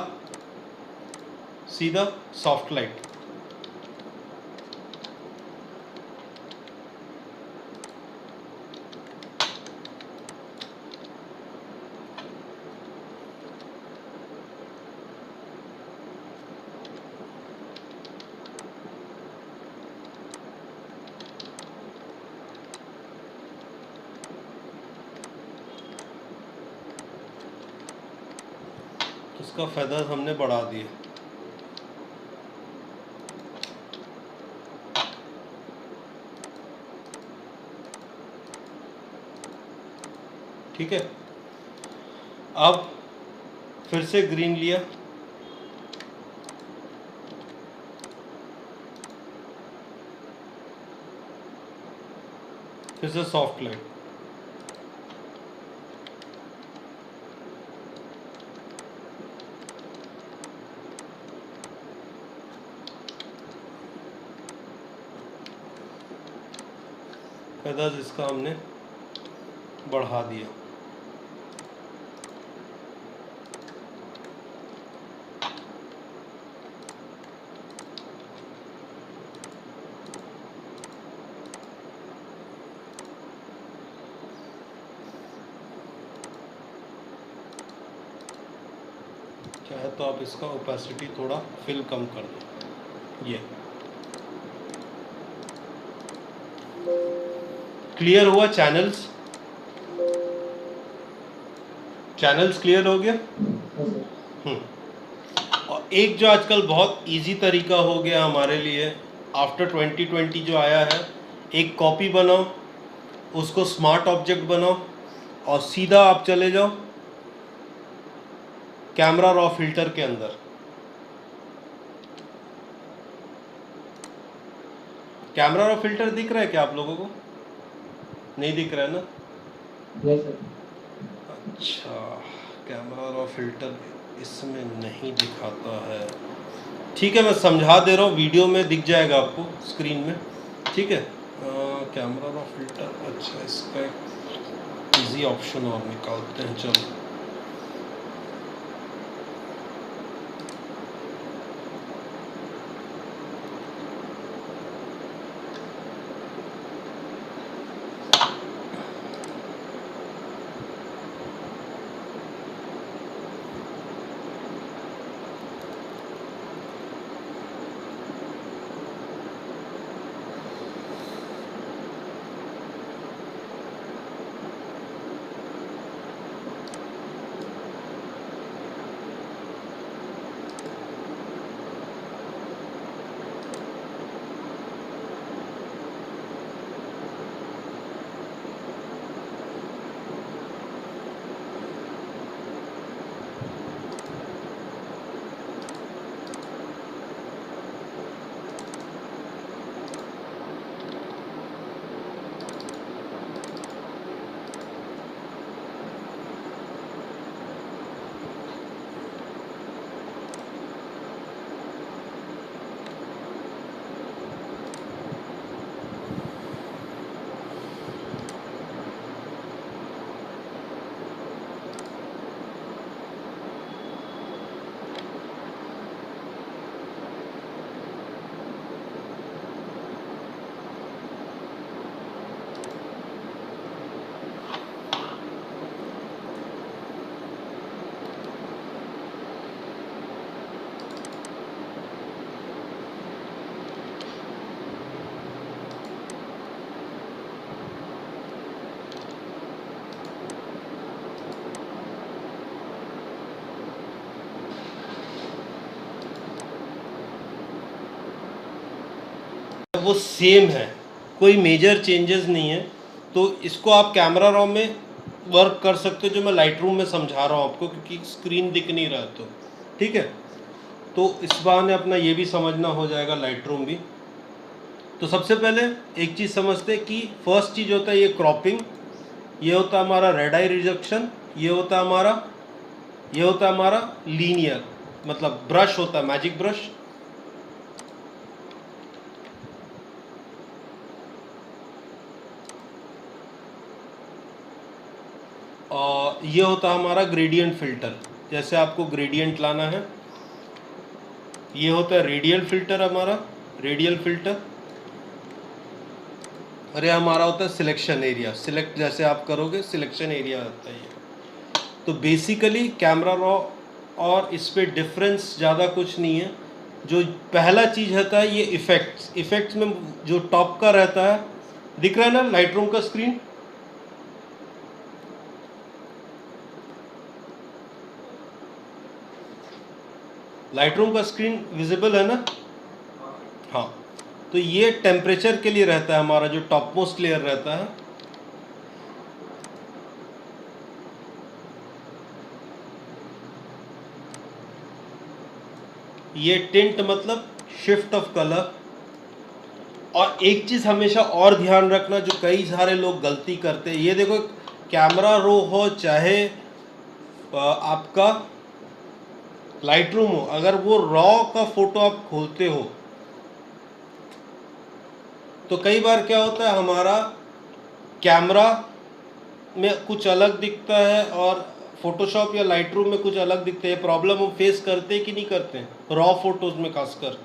सीधा सॉफ्ट लाइट। उसका फेदर हमने बढ़ा दिया। ठीक है, अब फिर से ग्रीन लिया, फिर से सॉफ्ट लाइट, फेदर्स इसका हमने बढ़ा दिया। चाहे तो आप इसका ओपेसिटी थोड़ा फिल कम कर दो। ये क्लियर हुआ? चैनल्स क्लियर हो गया। और एक जो आजकल बहुत इजी तरीका हो गया हमारे लिए आफ्टर 2020 जो आया है, एक कॉपी बनाओ, उसको स्मार्ट ऑब्जेक्ट बनाओ और सीधा आप चले जाओ कैमरा रॉ फिल्टर के अंदर। कैमरा रॉ फिल्टर दिख रहा है क्या आप लोगों को? नहीं दिख रहा है ना? Yes sir. अच्छा, कैमरा रॉ फिल्टर इसमें नहीं दिखाता है। ठीक है, मैं समझा दे रहा हूँ, वीडियो में दिख जाएगा आपको स्क्रीन में। ठीक है, कैमरा रॉ फिल्टर, अच्छा इसका एक इजी ऑप्शन और निकालते हैं। चलो, वो सेम है, कोई मेजर चेंजेस नहीं है। तो इसको आप कैमरा रॉ में वर्क कर सकते हो, जो मैं लाइट रूम में समझा रहा हूँ आपको, क्योंकि स्क्रीन दिख नहीं रहा। तो ठीक है, तो इस बहाने अपना ये भी समझना हो जाएगा, लाइटरूम भी। तो सबसे पहले एक चीज़ समझते हैं कि फर्स्ट चीज़ होता है ये क्रॉपिंग, ये होता है हमारा रेड आई रिडक्शन, ये होता है हमारा लीनियर, मतलब ब्रश होता है मैजिक ब्रश। और ये होता है हमारा ग्रेडियंट फिल्टर, जैसे आपको ग्रेडियंट लाना है। ये होता है रेडियल फिल्टर, हमारा रेडियल फिल्टर। अरे हमारा होता है सिलेक्शन एरिया, सिलेक्ट जैसे आप करोगे सिलेक्शन एरिया होता है ये। तो बेसिकली कैमरा रॉ और इस पे डिफरेंस ज़्यादा कुछ नहीं है। जो पहला चीज़ होता है ये इफ़ेक्ट्स, इफ़ेक्ट्स में जो टॉप का रहता है, दिख रहा है ना लाइटरूम का स्क्रीन, लाइटरूम का स्क्रीन विजिबल है ना? हाँ, तो ये टेम्परेचर के लिए रहता है हमारा, जो टॉप मोस्ट लेयर रहता है। ये टिंट मतलब शिफ्ट ऑफ कलर। और एक चीज़ हमेशा और ध्यान रखना जो कई सारे लोग गलती करते हैं, ये देखो कैमरा रो हो चाहे आपका लाइटरूम हो, अगर वो रॉ का फोटो आप खोलते हो तो कई बार क्या होता है हमारा कैमरा में कुछ अलग दिखता है और फोटोशॉप या लाइटरूम में कुछ अलग दिखते हैं। प्रॉब्लम हम फेस करते हैं कि नहीं करते हैं रॉ फोटोज में खासकर।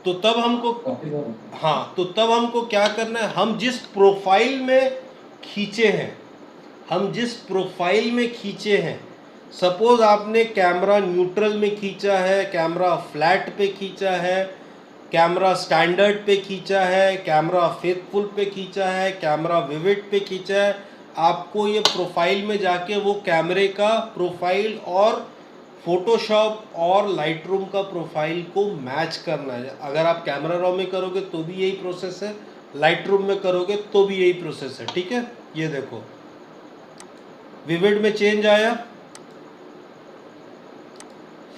तो तब हमको तो तब हमको क्या करना है, हम जिस प्रोफाइल में खींचे हैं, सपोज आपने कैमरा न्यूट्रल में खींचा है, कैमरा फ्लैट पे खींचा है, कैमरा स्टैंडर्ड पे खींचा है, कैमरा फेथफुल पे खींचा है, कैमरा विविड पे खींचा है, आपको ये प्रोफाइल में जाके वो कैमरे का प्रोफाइल और फोटोशॉप और लाइटरूम का प्रोफाइल को मैच करना है। अगर आप कैमरा रॉ में करोगे तो भी यही प्रोसेस है, लाइटरूम में करोगे तो भी यही प्रोसेस है, ठीक है। ये देखो विविड में चेंज आया,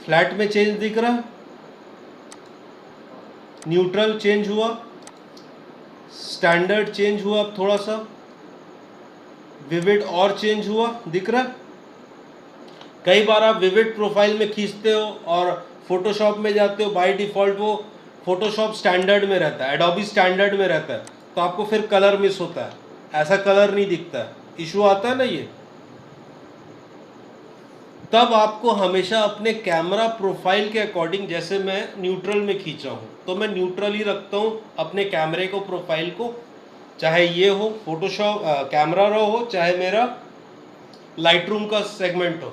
फ्लैट में चेंज दिख रहा है, न्यूट्रल चेंज हुआ, स्टैंडर्ड चेंज हुआ थोड़ा सा, विविड और चेंज हुआ, दिख रहा है। कई बार आप विविड प्रोफाइल में खींचते हो और फोटोशॉप में जाते हो, बाय डिफ़ॉल्ट वो फोटोशॉप स्टैंडर्ड में रहता है, एडोबी स्टैंडर्ड में रहता है, तो आपको फिर कलर मिस होता है, ऐसा कलर नहीं दिखता है, इशू आता है ना ये। तब आपको हमेशा अपने कैमरा प्रोफाइल के अकॉर्डिंग, जैसे मैं न्यूट्रल में खींचा हूँ तो मैं न्यूट्रल ही रखता हूँ अपने कैमरे को प्रोफाइल को, चाहे ये हो फोटोशॉप कैमरा रॉ हो चाहे मेरा लाइटरूम का सेगमेंट हो।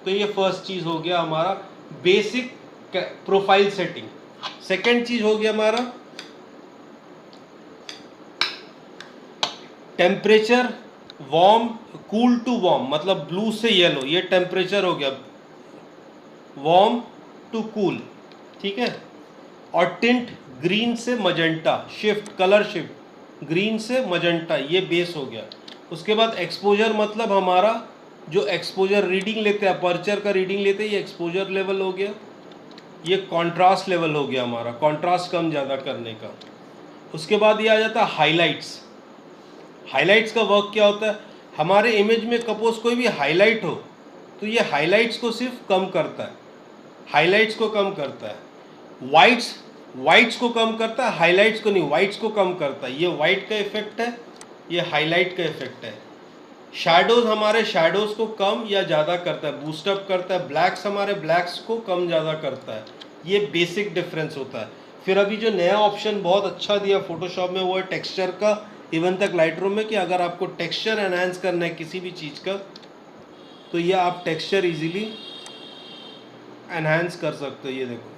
तो ये फर्स्ट चीज़ हो गया हमारा बेसिक प्रोफाइल सेटिंग। सेकंड चीज़ हो गया हमारा temperature, warm cool to warm, मतलब ब्लू से येलो, ये टेम्परेचर हो गया, वार्म टू कूल, ठीक है। और टिंट ग्रीन से magenta, shift colour shift green से मजेंटा, ये बेस हो गया। उसके बाद एक्सपोजर, मतलब हमारा जो एक्सपोजर रीडिंग लेते हैं, अपर्चर का रीडिंग लेते हैं, ये एक्सपोजर लेवल हो गया। ये कंट्रास्ट लेवल हो गया हमारा, कंट्रास्ट कम ज़्यादा करने का। उसके बाद ये आ जाता है हाइलाइट्स। हाइलाइट्स का वर्क क्या होता है, हमारे इमेज में सपोज कोई भी हाईलाइट हो तो ये हाइलाइट्स को सिर्फ कम करता है, हाइलाइट्स को कम करता है। वाइट्स को कम करता है, हाइलाइट्स को नहीं, वाइट्स को कम करता है। ये वाइट का इफेक्ट है, ये हाईलाइट का इफेक्ट है। शैडोज हमारे शैडोज को कम या ज़्यादा करता है, बूस्टअप करता है। ब्लैक्स हमारे ब्लैक्स को कम ज़्यादा करता है। ये बेसिक डिफरेंस होता है। फिर अभी जो नया ऑप्शन बहुत अच्छा दिया फोटोशॉप में वो है टेक्सचर का, इवन तक लाइटरूम में, कि अगर आपको टेक्सचर एनहांस करना है किसी भी चीज़ का तो ये आप टेक्सचर इजीली एनहांस कर सकते हो। ये देखो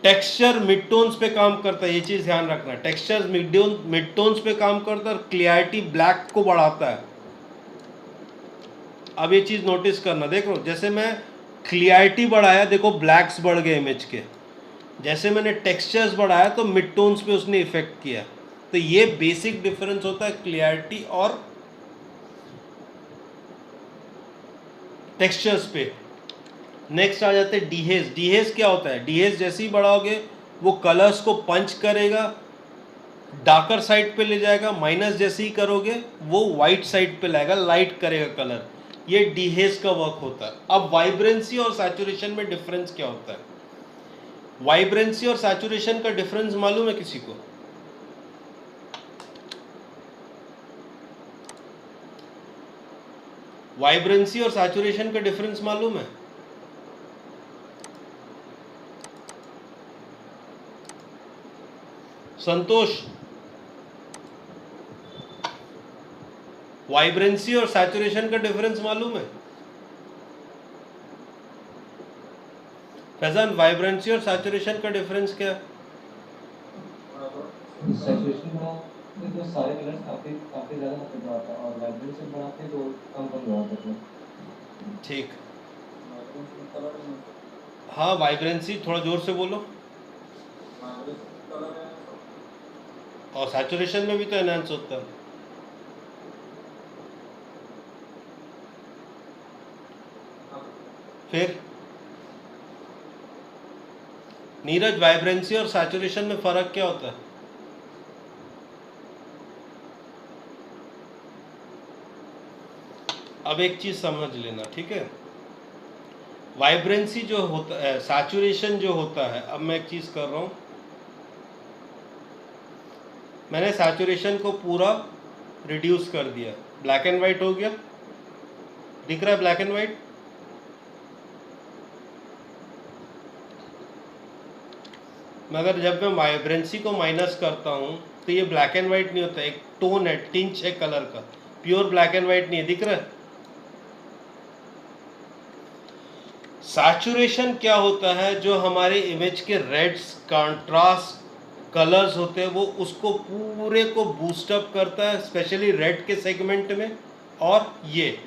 टेक्सचर मिड टोन्स पे काम करता है, ये चीज़ ध्यान रखना। टेक्सचर मिड टोन्स पे काम करता है और क्लियरिटी ब्लैक को बढ़ाता है। अब ये चीज़ नोटिस करना, देखो जैसे मैं क्लियरिटी बढ़ाया, देखो ब्लैक्स बढ़ गए इमेज के। जैसे मैंने टेक्सचर्स बढ़ाया तो मिड टोन्स पे उसने इफेक्ट किया। तो ये बेसिक डिफरेंस होता है क्लियरिटी और टेक्सचर्स पे। नेक्स्ट आ जाते हैं डीहेज। डीहेज क्या होता है? डीहेज जैसे ही बढ़ाओगे वो कलर्स को पंच करेगा, डार्कर साइड पे ले जाएगा, माइनस जैसे ही करोगे वो वाइट साइड पे लाएगा, लाइट करेगा कलर। ये डीहेज का वर्क होता है। अब वाइब्रेंसी और सैचुरेशन में डिफरेंस क्या होता है? वाइब्रेंसी और सैचुरेशन का डिफरेंस मालूम है किसी को? वाइब्रेंसी और सैचुरेशन का डिफरेंस मालूम है? संतोष, वाइब्रेंसी और सैचुरेशन का डिफरेंस मालूम है? फैजान, वाइब्रेंसी और सैचुरेशन का डिफरेंस क्या है? सैचुरेशन में तो सारे कलर्स काफी काफी ज्यादा मतलब आता है, और वाइब्रेंसी बढ़ाते हैं तो कम कम बढ़ाते हैं। ठीक, हाँ वाइब्रेंसी थोड़ा जोर से बोलो। और सैचुरेशन में भी तो एनहांस होता है। फिर नीरज, वाइब्रेंसी और सैचुरेशन में फर्क क्या होता है? अब एक चीज समझ लेना, ठीक है? वाइब्रेंसी जो होता है, सैचुरेशन जो होता है, अब मैं एक चीज कर रहा हूं, मैंने सैचुरेशन को पूरा रिड्यूस कर दिया, ब्लैक एंड व्हाइट हो गया, दिख रहा है ब्लैक एंड व्हाइट? मगर जब मैं वाइब्रेंसी को माइनस करता हूं तो ये ब्लैक एंड व्हाइट नहीं होता, एक टोन है, टिंच है कलर का, प्योर ब्लैक एंड व्हाइट नहीं है, दिख रहा है? सैचुरेशन क्या होता है? जो हमारे इमेज के रेड्स, कंट्रास्ट कलर्स होते हैं, वो उसको पूरे को बूस्टअप करता है, स्पेशली रेड के सेगमेंट में। और ये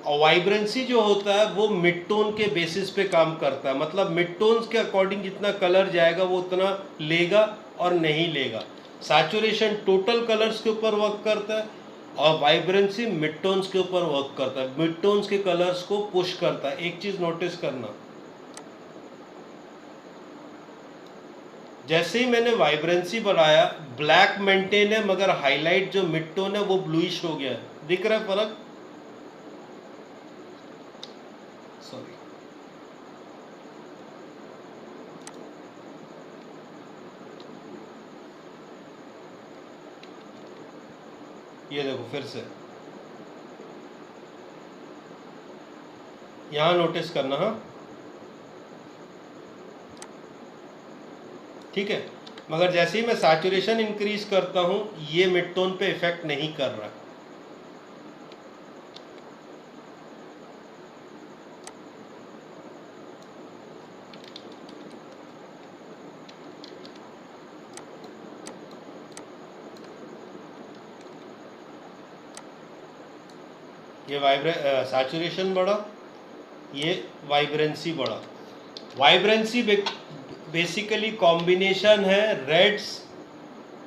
वाइब्रेंसी जो होता है वो मिड टोन के बेसिस पे काम करता है, मतलब मिड टोन्स के अकॉर्डिंग जितना कलर जाएगा वो उतना लेगा और नहीं लेगा। सैचुरेशन टोटल कलर्स के ऊपर वर्क करता है और वाइब्रेंसी मिड टोन्स के ऊपर वर्क करता है, मिड टोन्स के कलर्स को पुश करता है। एक चीज नोटिस करना, जैसे ही मैंने वाइब्रेंसी बढ़ाया ब्लैक मेंटेन है, मगर हाईलाइट जो मिड टोन है वो ब्लूइश हो गया है, दिख रहा है फर्क? सॉरी, ये देखो फिर से, यहां नोटिस करना, हाँ ठीक है। मगर जैसे ही मैं सैचुरेशन इंक्रीज करता हूं ये मिड टोन पे इफेक्ट नहीं कर रहा। ये सैचुरेशन बढ़ा, ये वाइब्रेंसी बढ़ा। वाइब्रेंसी बेसिकली कॉम्बिनेशन है रेड्स,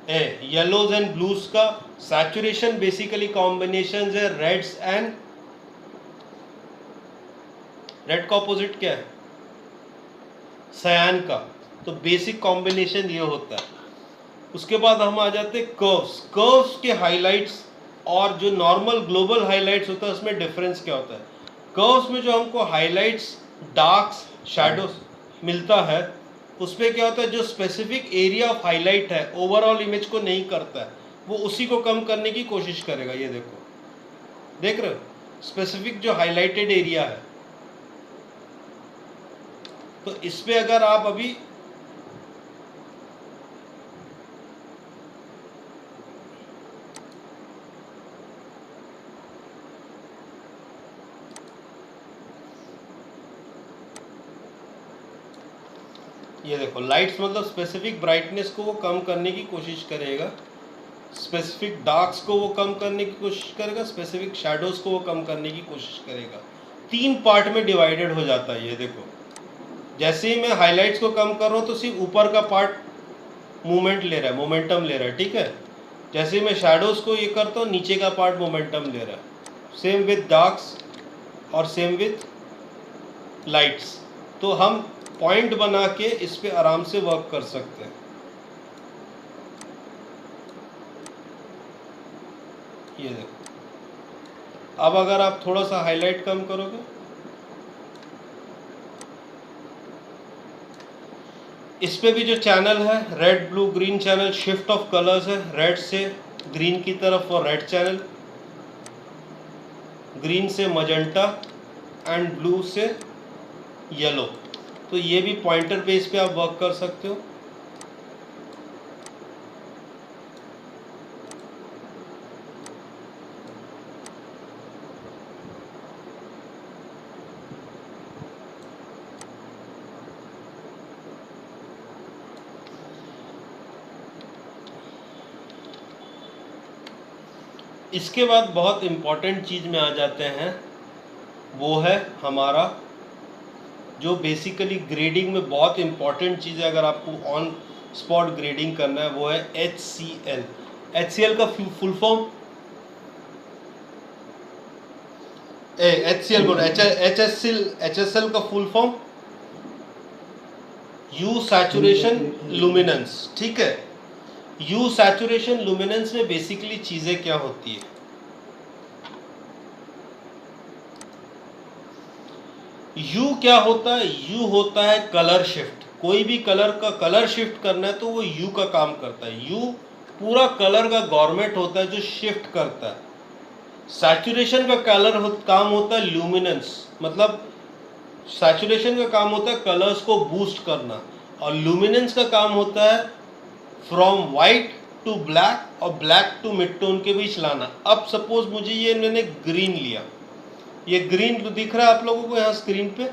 येलोज एंड ब्लूज का। सैचुरेशन बेसिकली कॉम्बिनेशन है रेड्स एंड, रेड का ऑपोजिट क्या है? सयान का। तो बेसिक कॉम्बिनेशन ये होता है। उसके बाद हम आ जाते हैं कर्व्स। कर्व्स के हाइलाइट्स और जो नॉर्मल ग्लोबल हाइलाइट्स होता है उसमें डिफरेंस क्या होता है? कर्व्स में जो हमको हाइलाइट्स, डार्क्स, शैडोज मिलता है उसमें क्या होता है, जो स्पेसिफिक एरिया ऑफ हाईलाइट है ओवरऑल इमेज को नहीं करता है, वो उसी को कम करने की कोशिश करेगा। ये देखो, देख रहे हो, स्पेसिफिक जो हाईलाइटेड एरिया है। तो इस पे अगर आप अभी ये देखो, लाइट्स मतलब स्पेसिफिक ब्राइटनेस को वो कम करने की कोशिश करेगा, स्पेसिफिक डार्क्स को वो कम करने की कोशिश करेगा, स्पेसिफिक शैडोज को वो कम करने की कोशिश करेगा। 3 पार्ट में डिवाइडेड हो जाता है। ये देखो, जैसे ही मैं हाइलाइट्स को कम कर रहा हूँ तो सिर्फ ऊपर का पार्ट मूवमेंट ले रहा है, मोमेंटम ले रहा है, ठीक है। जैसे ही मैं शैडोज को ये करता हूँ नीचे का पार्ट मोमेंटम ले रहा है। सेम विथ डार्क्स और सेम विथ लाइट्स, तो हम पॉइंट बना के इस पे आराम से वर्क कर सकते हैं। ये देखो, अब अगर आप थोड़ा सा हाईलाइट कम करोगे, इस पे भी जो चैनल है red blue green channel, shift of colours है, रेड से ग्रीन की तरफ और रेड चैनल, ग्रीन से मजेंटा एंड ब्लू से येलो। तो ये भी पॉइंटर बेस पे आप वर्क कर सकते हो। इसके बाद बहुत इम्पॉर्टेंट चीज़ में आ जाते हैं, वो है हमारा जो बेसिकली ग्रेडिंग में बहुत इम्पॉर्टेंट चीज़ है, अगर आपको ऑन स्पॉट ग्रेडिंग करना है, वो है HCl। HCl का फुल फॉर्म HCl बोल HSL का full form you saturation luminous. ठीक है, यू सैचुरेशन लुमिनेंस में बेसिकली चीज़ें क्या होती है? यू क्या होता है? यू होता है कलर शिफ्ट। कोई भी कलर का कलर शिफ्ट करना है तो वो यू का काम करता है। यू पूरा कलर का गवर्नमेंट होता है जो शिफ्ट करता है। सैचुरेशन का काम होता है ल्यूमिनेंस, मतलब सैचुरेशन का काम होता है कलर्स को बूस्ट करना, और ल्यूमिनेंस का काम होता है फ्रॉम वाइट टू ब्लैक और ब्लैक टू मिड टोन के बीच लाना। अब सपोज मुझे ये मैंने ग्रीन लिया, ये ग्रीन दिख रहा है आप लोगों को यहाँ स्क्रीन पे,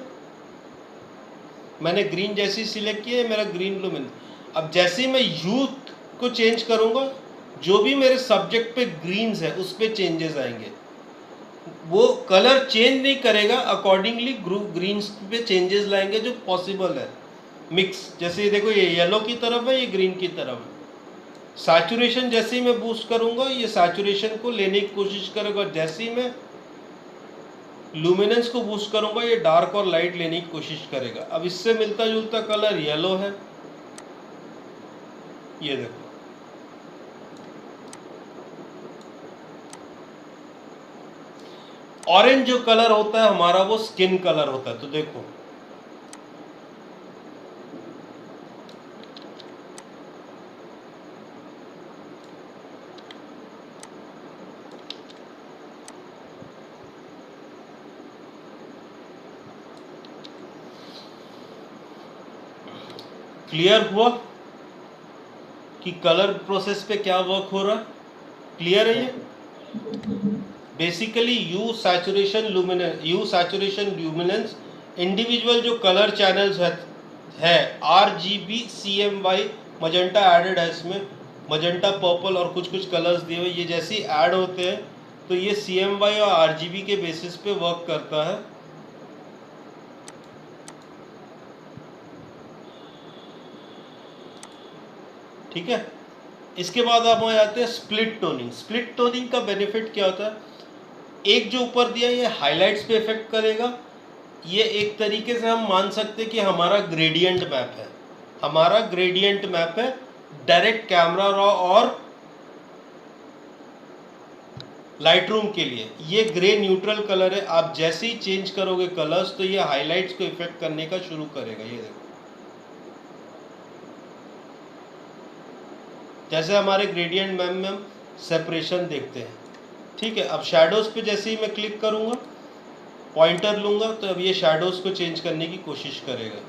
मैंने ग्रीन जैसे सिलेक्ट किया है, मेरा ग्रीन लुमिन। अब जैसे ही मैं यूथ को चेंज करूँगा, जो भी मेरे सब्जेक्ट पे ग्रीन्स है उस पर चेंजेस आएंगे। वो कलर चेंज नहीं करेगा, अकॉर्डिंगली ग्रीन्स पे चेंजेस लाएंगे जो पॉसिबल है मिक्स। जैसे ये देखो, ये येलो की तरफ है, ये ग्रीन की तरफ है। सैचुरेशन जैसे ही मैं बूस्ट करूँगा, ये सैचुरेशन को लेने की कोशिश करेगा। जैसे ही मैं लुमिनेंस को बूस्ट करूंगा, ये डार्क और लाइट लेने की कोशिश करेगा। अब इससे मिलता जुलता कलर येलो है, ये देखो। ऑरेंज जो कलर होता है हमारा, वो स्किन कलर होता है। तो देखो, क्लियर हुआ कि कलर प्रोसेस पे क्या वर्क हो रहा है? क्लियर है ये? Basically you saturation luminance individual जो कलर चैनल्स है RGB CMY मजेंटा एडेड है इसमें, मजेंटा पर्पल और कुछ कुछ कलर्स दिए हुए। ये जैसे ही ऐड होते हैं तो ये CMY और RGB के बेसिस पे वर्क करता है। ठीक है, इसके बाद आप वहाँ आते हैं स्प्लिट टोनिंग। स्प्लिट टोनिंग का बेनिफिट क्या होता है? एक जो ऊपर दिया ये हाइलाइट्स पे इफेक्ट करेगा। ये एक तरीके से हम मान सकते हैं कि हमारा ग्रेडियंट मैप है। हमारा ग्रेडियंट मैप है डायरेक्ट कैमरा रॉ और लाइट रूम के लिए। ये ग्रे न्यूट्रल कलर है, आप जैसे ही चेंज करोगे कलर्स तो ये हाइलाइट्स को इफेक्ट करने का शुरू करेगा। ये देखो, जैसे हमारे ग्रेडियंट मैप में हम सेपरेशन देखते हैं। ठीक है, अब शैडोज पे जैसे ही मैं क्लिक करूंगा, पॉइंटर लूंगा, तो अब ये शैडोज को चेंज करने की कोशिश करेगा।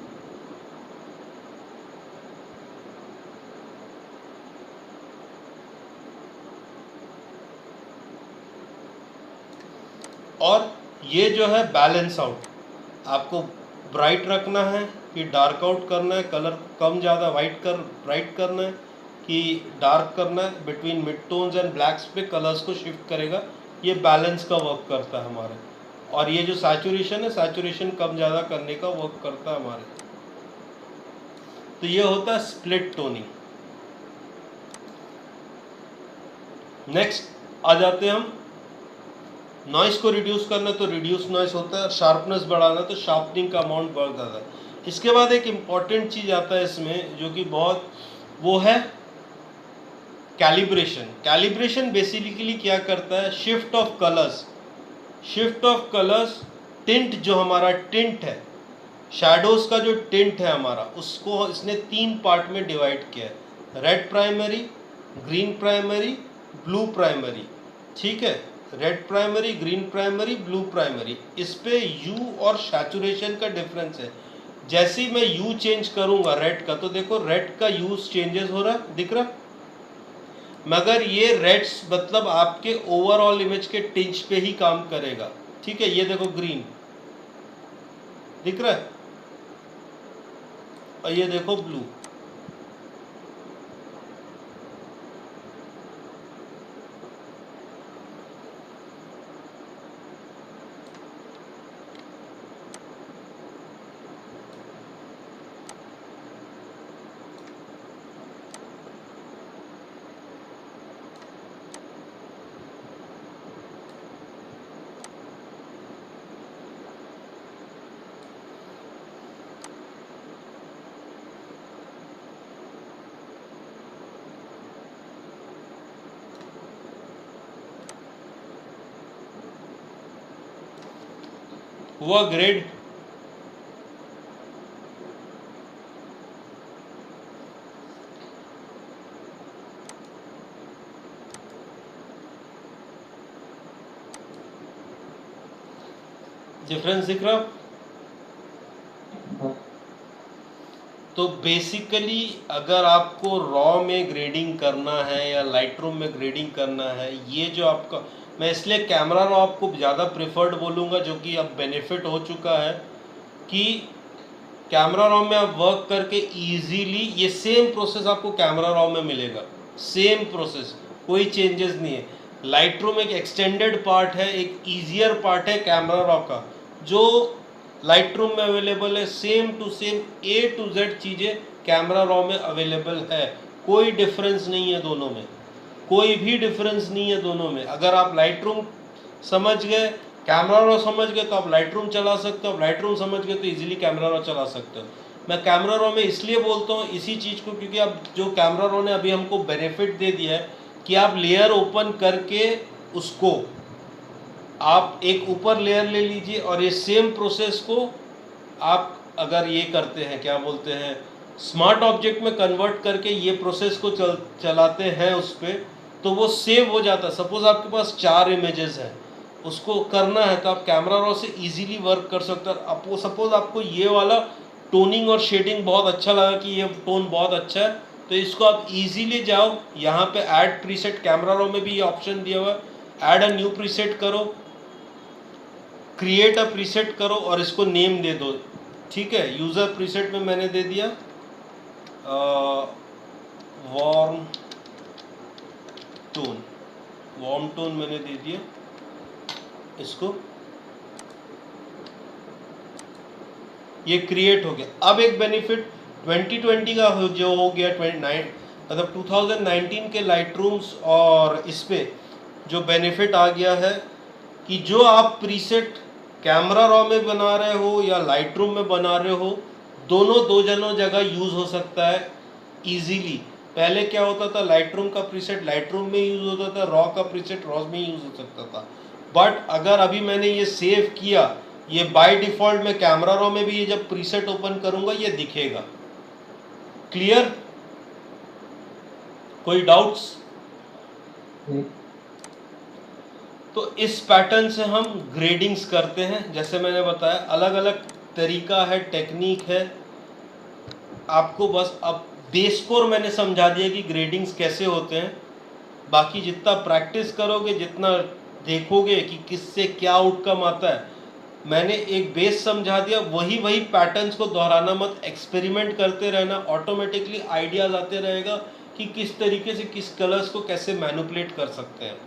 और ये जो है बैलेंस आउट, आपको ब्राइट रखना है कि डार्क आउट करना है, कलर कम ज़्यादा वाइट कर ब्राइट करना है कि डार्क करना है, between mid tones and blacks पे कलर्स को शिफ्ट करेगा। ये बैलेंस का वर्क करता है हमारे। और ये जो सैचुरेशन है, सैचुरेशन कम ज़्यादा करने का वर्क करता है हमारे। तो ये होता है स्प्लिट टोनिंग। नेक्स्ट आ जाते हैं हम नॉइस को रिड्यूस करना तो रिड्यूस नॉइस होता है, शार्पनेस बढ़ाना तो शार्पनिंग का अमाउंट बढ़ जाता है। इसके बाद एक इम्पॉर्टेंट चीज़ आता है इसमें जो कि बहुत वो है कैलिब्रेशन। कैलिब्रेशन बेसिकली क्या करता है, shift of colours, shift of colours, tint जो हमारा टिंट है, शैडोज का जो टिंट है हमारा, उसको इसने 3 पार्ट में डिवाइड किया है, red primary, green primary, blue primary. ठीक है, red primary, green primary, blue primary. इस पे यू और सैचुरेशन का डिफरेंस है। जैसे ही मैं यू चेंज करूंगा रेड का, तो देखो रेड का यूज चेंजेस हो रहा, दिख रहा, मगर ये रेड्स मतलब आपके ओवरऑल इमेज के टिंच पे ही काम करेगा। ठीक है, ये देखो ग्रीन दिख रहा है और ये देखो ब्लू। हुआ ग्रेड? डिफरेंस दिख रहा? तो बेसिकली अगर आपको रॉ में ग्रेडिंग करना है या लाइटरूम में ग्रेडिंग करना है, ये जो आपका, मैं इसलिए कैमरा रॉ आपको ज़्यादा प्रेफर्ड बोलूँगा, जो कि अब बेनिफिट हो चुका है कि कैमरा रॉ में आप वर्क करके इजीली ये सेम प्रोसेस आपको कैमरा रॉ में मिलेगा, सेम प्रोसेस, कोई चेंजेस नहीं है। लाइटरूम एक एक्सटेंडेड पार्ट है, एक ईजियर पार्ट है कैमरा रॉ का, जो लाइटरूम में अवेलेबल है, same to same A to Z चीज़ें कैमरा रॉ में अवेलेबल है। कोई डिफरेंस नहीं है दोनों में, कोई भी डिफरेंस नहीं है दोनों में। अगर आप लाइटरूम समझ गए, कैमरा रॉ समझ गए, तो आप लाइटरूम चला सकते हो, आप लाइटरूम समझ गए तो इजीली कैमरा रॉ चला सकते हो। मैं कैमरा रॉ में इसलिए बोलता हूँ इसी चीज़ को, क्योंकि अब जो कैमरा रॉ ने अभी हमको बेनिफिट दे दिया है कि आप लेयर ओपन करके उसको आप एक ऊपर लेयर ले लीजिए और ये सेम प्रोसेस को आप अगर ये करते हैं, क्या बोलते हैं, स्मार्ट ऑब्जेक्ट में कन्वर्ट करके ये प्रोसेस को चलाते हैं उस पर, तो वो सेव हो जाता है। सपोज आपके पास 4 इमेजेस हैं, उसको करना है तो आप कैमरा रॉ से इजीली वर्क कर सकते हैं। आपको सपोज आपको ये वाला टोनिंग और शेडिंग बहुत अच्छा लगा कि ये टोन बहुत अच्छा है, तो इसको आप इजीली जाओ, यहाँ पे ऐड प्रीसेट, कैमरा रॉ में भी ये ऑप्शन दिया हुआ है, ऐड अ न्यू प्रीसेट करो, क्रिएट अ प्रीसेट करो और इसको नेम दे दो। ठीक है, यूज़र प्रीसेट में मैंने दे दिया वार्म टोन, वार्म टोन मैंने दे दिया इसको, ये क्रिएट हो गया। अब एक बेनिफिट 2020 का जो हो गया, 29 मतलब 2019 के लाइटरूम्स और इस पे जो बेनिफिट आ गया है कि जो आप प्रीसेट कैमरा रॉ में बना रहे हो या लाइटरूम में बना रहे हो, दोनों जगह यूज़ हो सकता है इजीली। पहले क्या होता था, लाइटरूम का प्रीसेट लाइटरूम में यूज़ होता था, रॉ का प्रीसेट रॉ में यूज़ हो सकता था। बट अगर अभी मैंने ये सेव किया, ये बाय डिफ़ॉल्ट में कैमरा रॉ में भी ये जब प्रीसेट ओपन करूँगा ये दिखेगा। क्लियर? कोई डाउट्स? तो इस पैटर्न से हम ग्रेडिंग्स करते हैं। जैसे मैंने बताया अलग अलग तरीका है, टेक्निक है। आपको बस अब बेस कोर मैंने समझा दिया कि ग्रेडिंग्स कैसे होते हैं। बाकी जितना प्रैक्टिस करोगे, जितना देखोगे कि किससे क्या आउटकम आता है, मैंने एक बेस समझा दिया, वही पैटर्न्स को दोहराना मत, एक्सपेरिमेंट करते रहना, ऑटोमेटिकली आइडियाज आते रहेगा कि किस तरीके से किस कलर्स को कैसे मैनिपुलेट कर सकते हैं।